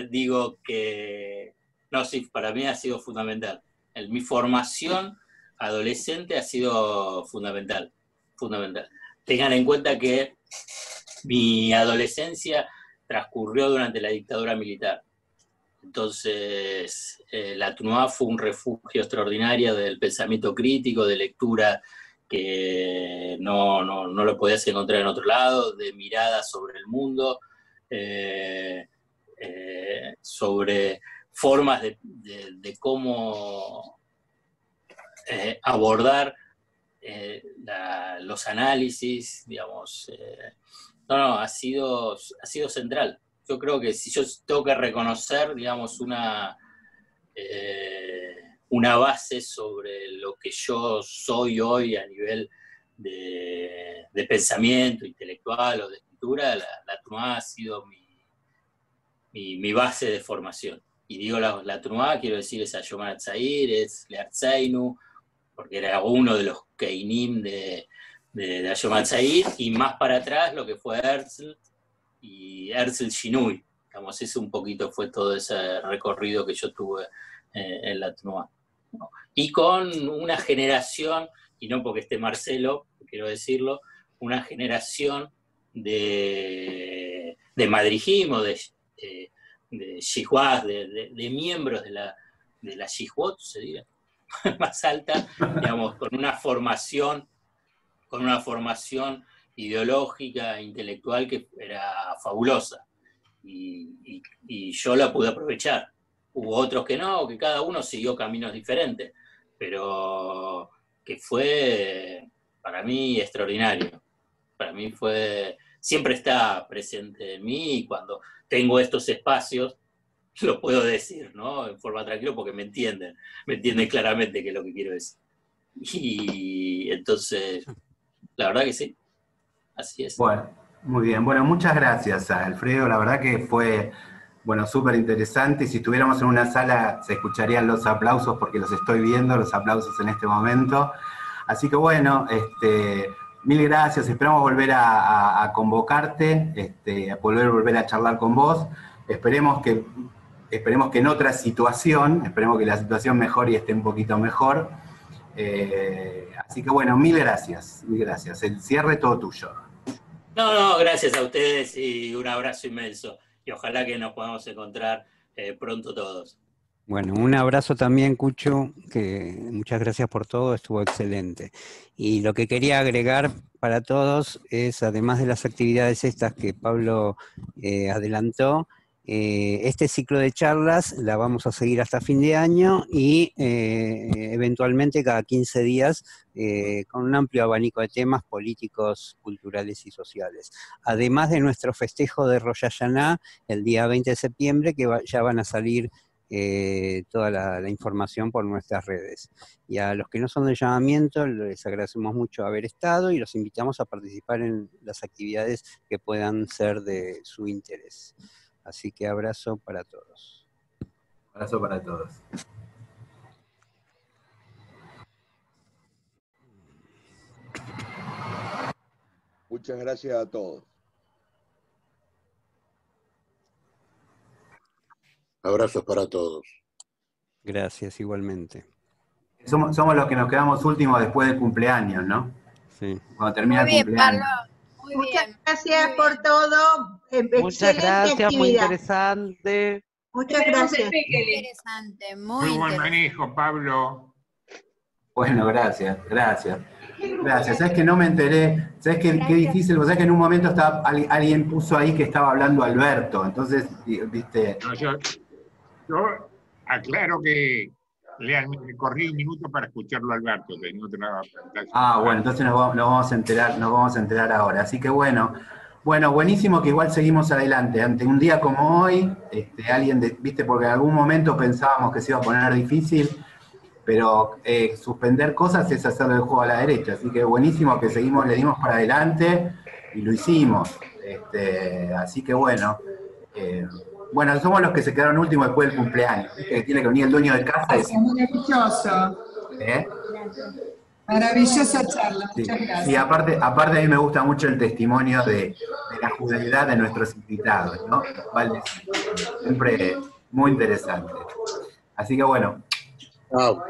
digo que no, sí, para mí ha sido fundamental. Mi formación adolescente ha sido fundamental. Tengan en cuenta que mi adolescencia transcurrió durante la dictadura militar. Entonces, la TUNUA fue un refugio extraordinario del pensamiento crítico, de lectura que no lo podías encontrar en otro lado, de mirada sobre el mundo, sobre formas de cómo abordar los análisis, digamos. Ha sido central. Yo creo que si yo tengo que reconocer, digamos, una base sobre lo que yo soy hoy a nivel de pensamiento intelectual o de escritura, la TUNUA ha sido mi base de formación. Y digo la TUNUA, quiero decir, es Hayom El Hatzair, es Leartzeinu, porque era uno de los Keinim de Hayom El Hatzair, y más para atrás lo que fue Herzl y Herzl Shinui. Digamos, ese un poquito fue todo ese recorrido que yo tuve en la TUNUA, ¿no? Y con una generación, y no porque esté Marcelo, quiero decirlo, una generación de madrijismo, de yihuás, de miembros de la yihuot, se diga, más alta, digamos, con una formación ideológica, intelectual que era fabulosa. Y yo la pude aprovechar. Hubo otros que no, que cada uno siguió caminos diferentes, pero que fue para mí extraordinario. Para mí siempre está presente en mí, y cuando tengo estos espacios lo puedo decir, ¿no? En forma tranquila, porque me entienden claramente qué es lo que quiero decir. Y entonces, la verdad que sí, así es. Bueno, muy bien. Bueno, muchas gracias, Alfredo. La verdad que fue Bueno, súper interesante, y si estuviéramos en una sala se escucharían los aplausos porque los estoy viendo, los aplausos en este momento. Así que bueno, mil gracias, esperamos volver a convocarte, a volver a charlar con vos. Esperemos que en otra situación, esperemos que la situación mejore y esté un poquito mejor. Así que bueno, mil gracias, mil gracias. El cierre todo tuyo. No, gracias a ustedes y un abrazo inmenso. Y ojalá que nos podamos encontrar pronto todos. Bueno, un abrazo también, Cucho, que muchas gracias por todo, estuvo excelente. Y lo que quería agregar para todos es, además de las actividades estas que Pablo adelantó, este ciclo de charlas la vamos a seguir hasta fin de año y eventualmente cada 15 días con un amplio abanico de temas políticos, culturales y sociales. Además de nuestro festejo de Rosh Hashanah el día 20 de septiembre, que ya van a salir toda la información por nuestras redes. Y a los que no son del llamamiento, les agradecemos mucho haber estado y los invitamos a participar en las actividades que puedan ser de su interés. Así que abrazo para todos. Abrazo para todos. Muchas gracias a todos. Abrazos para todos. Gracias, igualmente. Somos los que nos quedamos últimos después del cumpleaños, ¿no? Sí. Cuando termina Muy bien, el cumpleaños. Pablo. Muy Muchas bien. gracias por todo. Muchas gracias, actividad. muy interesante. Muchas gracias. Muy interesante, muy Muy buen interesante. manejo, Pablo. Bueno, gracias. Sabes que no me enteré, sabes qué difícil, sabes que en un momento alguien puso ahí que estaba hablando Alberto, entonces, viste. No, yo aclaro que le corrí un minuto para escucharlo a Alberto, que no te lo Bueno, entonces nos vamos a enterar ahora. Así que bueno, buenísimo que igual seguimos adelante. Ante un día como hoy, viste, porque en algún momento pensábamos que se iba a poner difícil, pero suspender cosas es hacerle el juego a la derecha. Así que buenísimo que le dimos para adelante y lo hicimos. Así que bueno, somos los que se quedaron últimos después del cumpleaños. Que tiene que venir el dueño de casa. Maravilloso. Maravillosa charla, Sí. muchas gracias. Y aparte a mí me gusta mucho el testimonio de la judeidad de nuestros invitados, ¿no? Vale, siempre muy interesante. Así que bueno. Chao.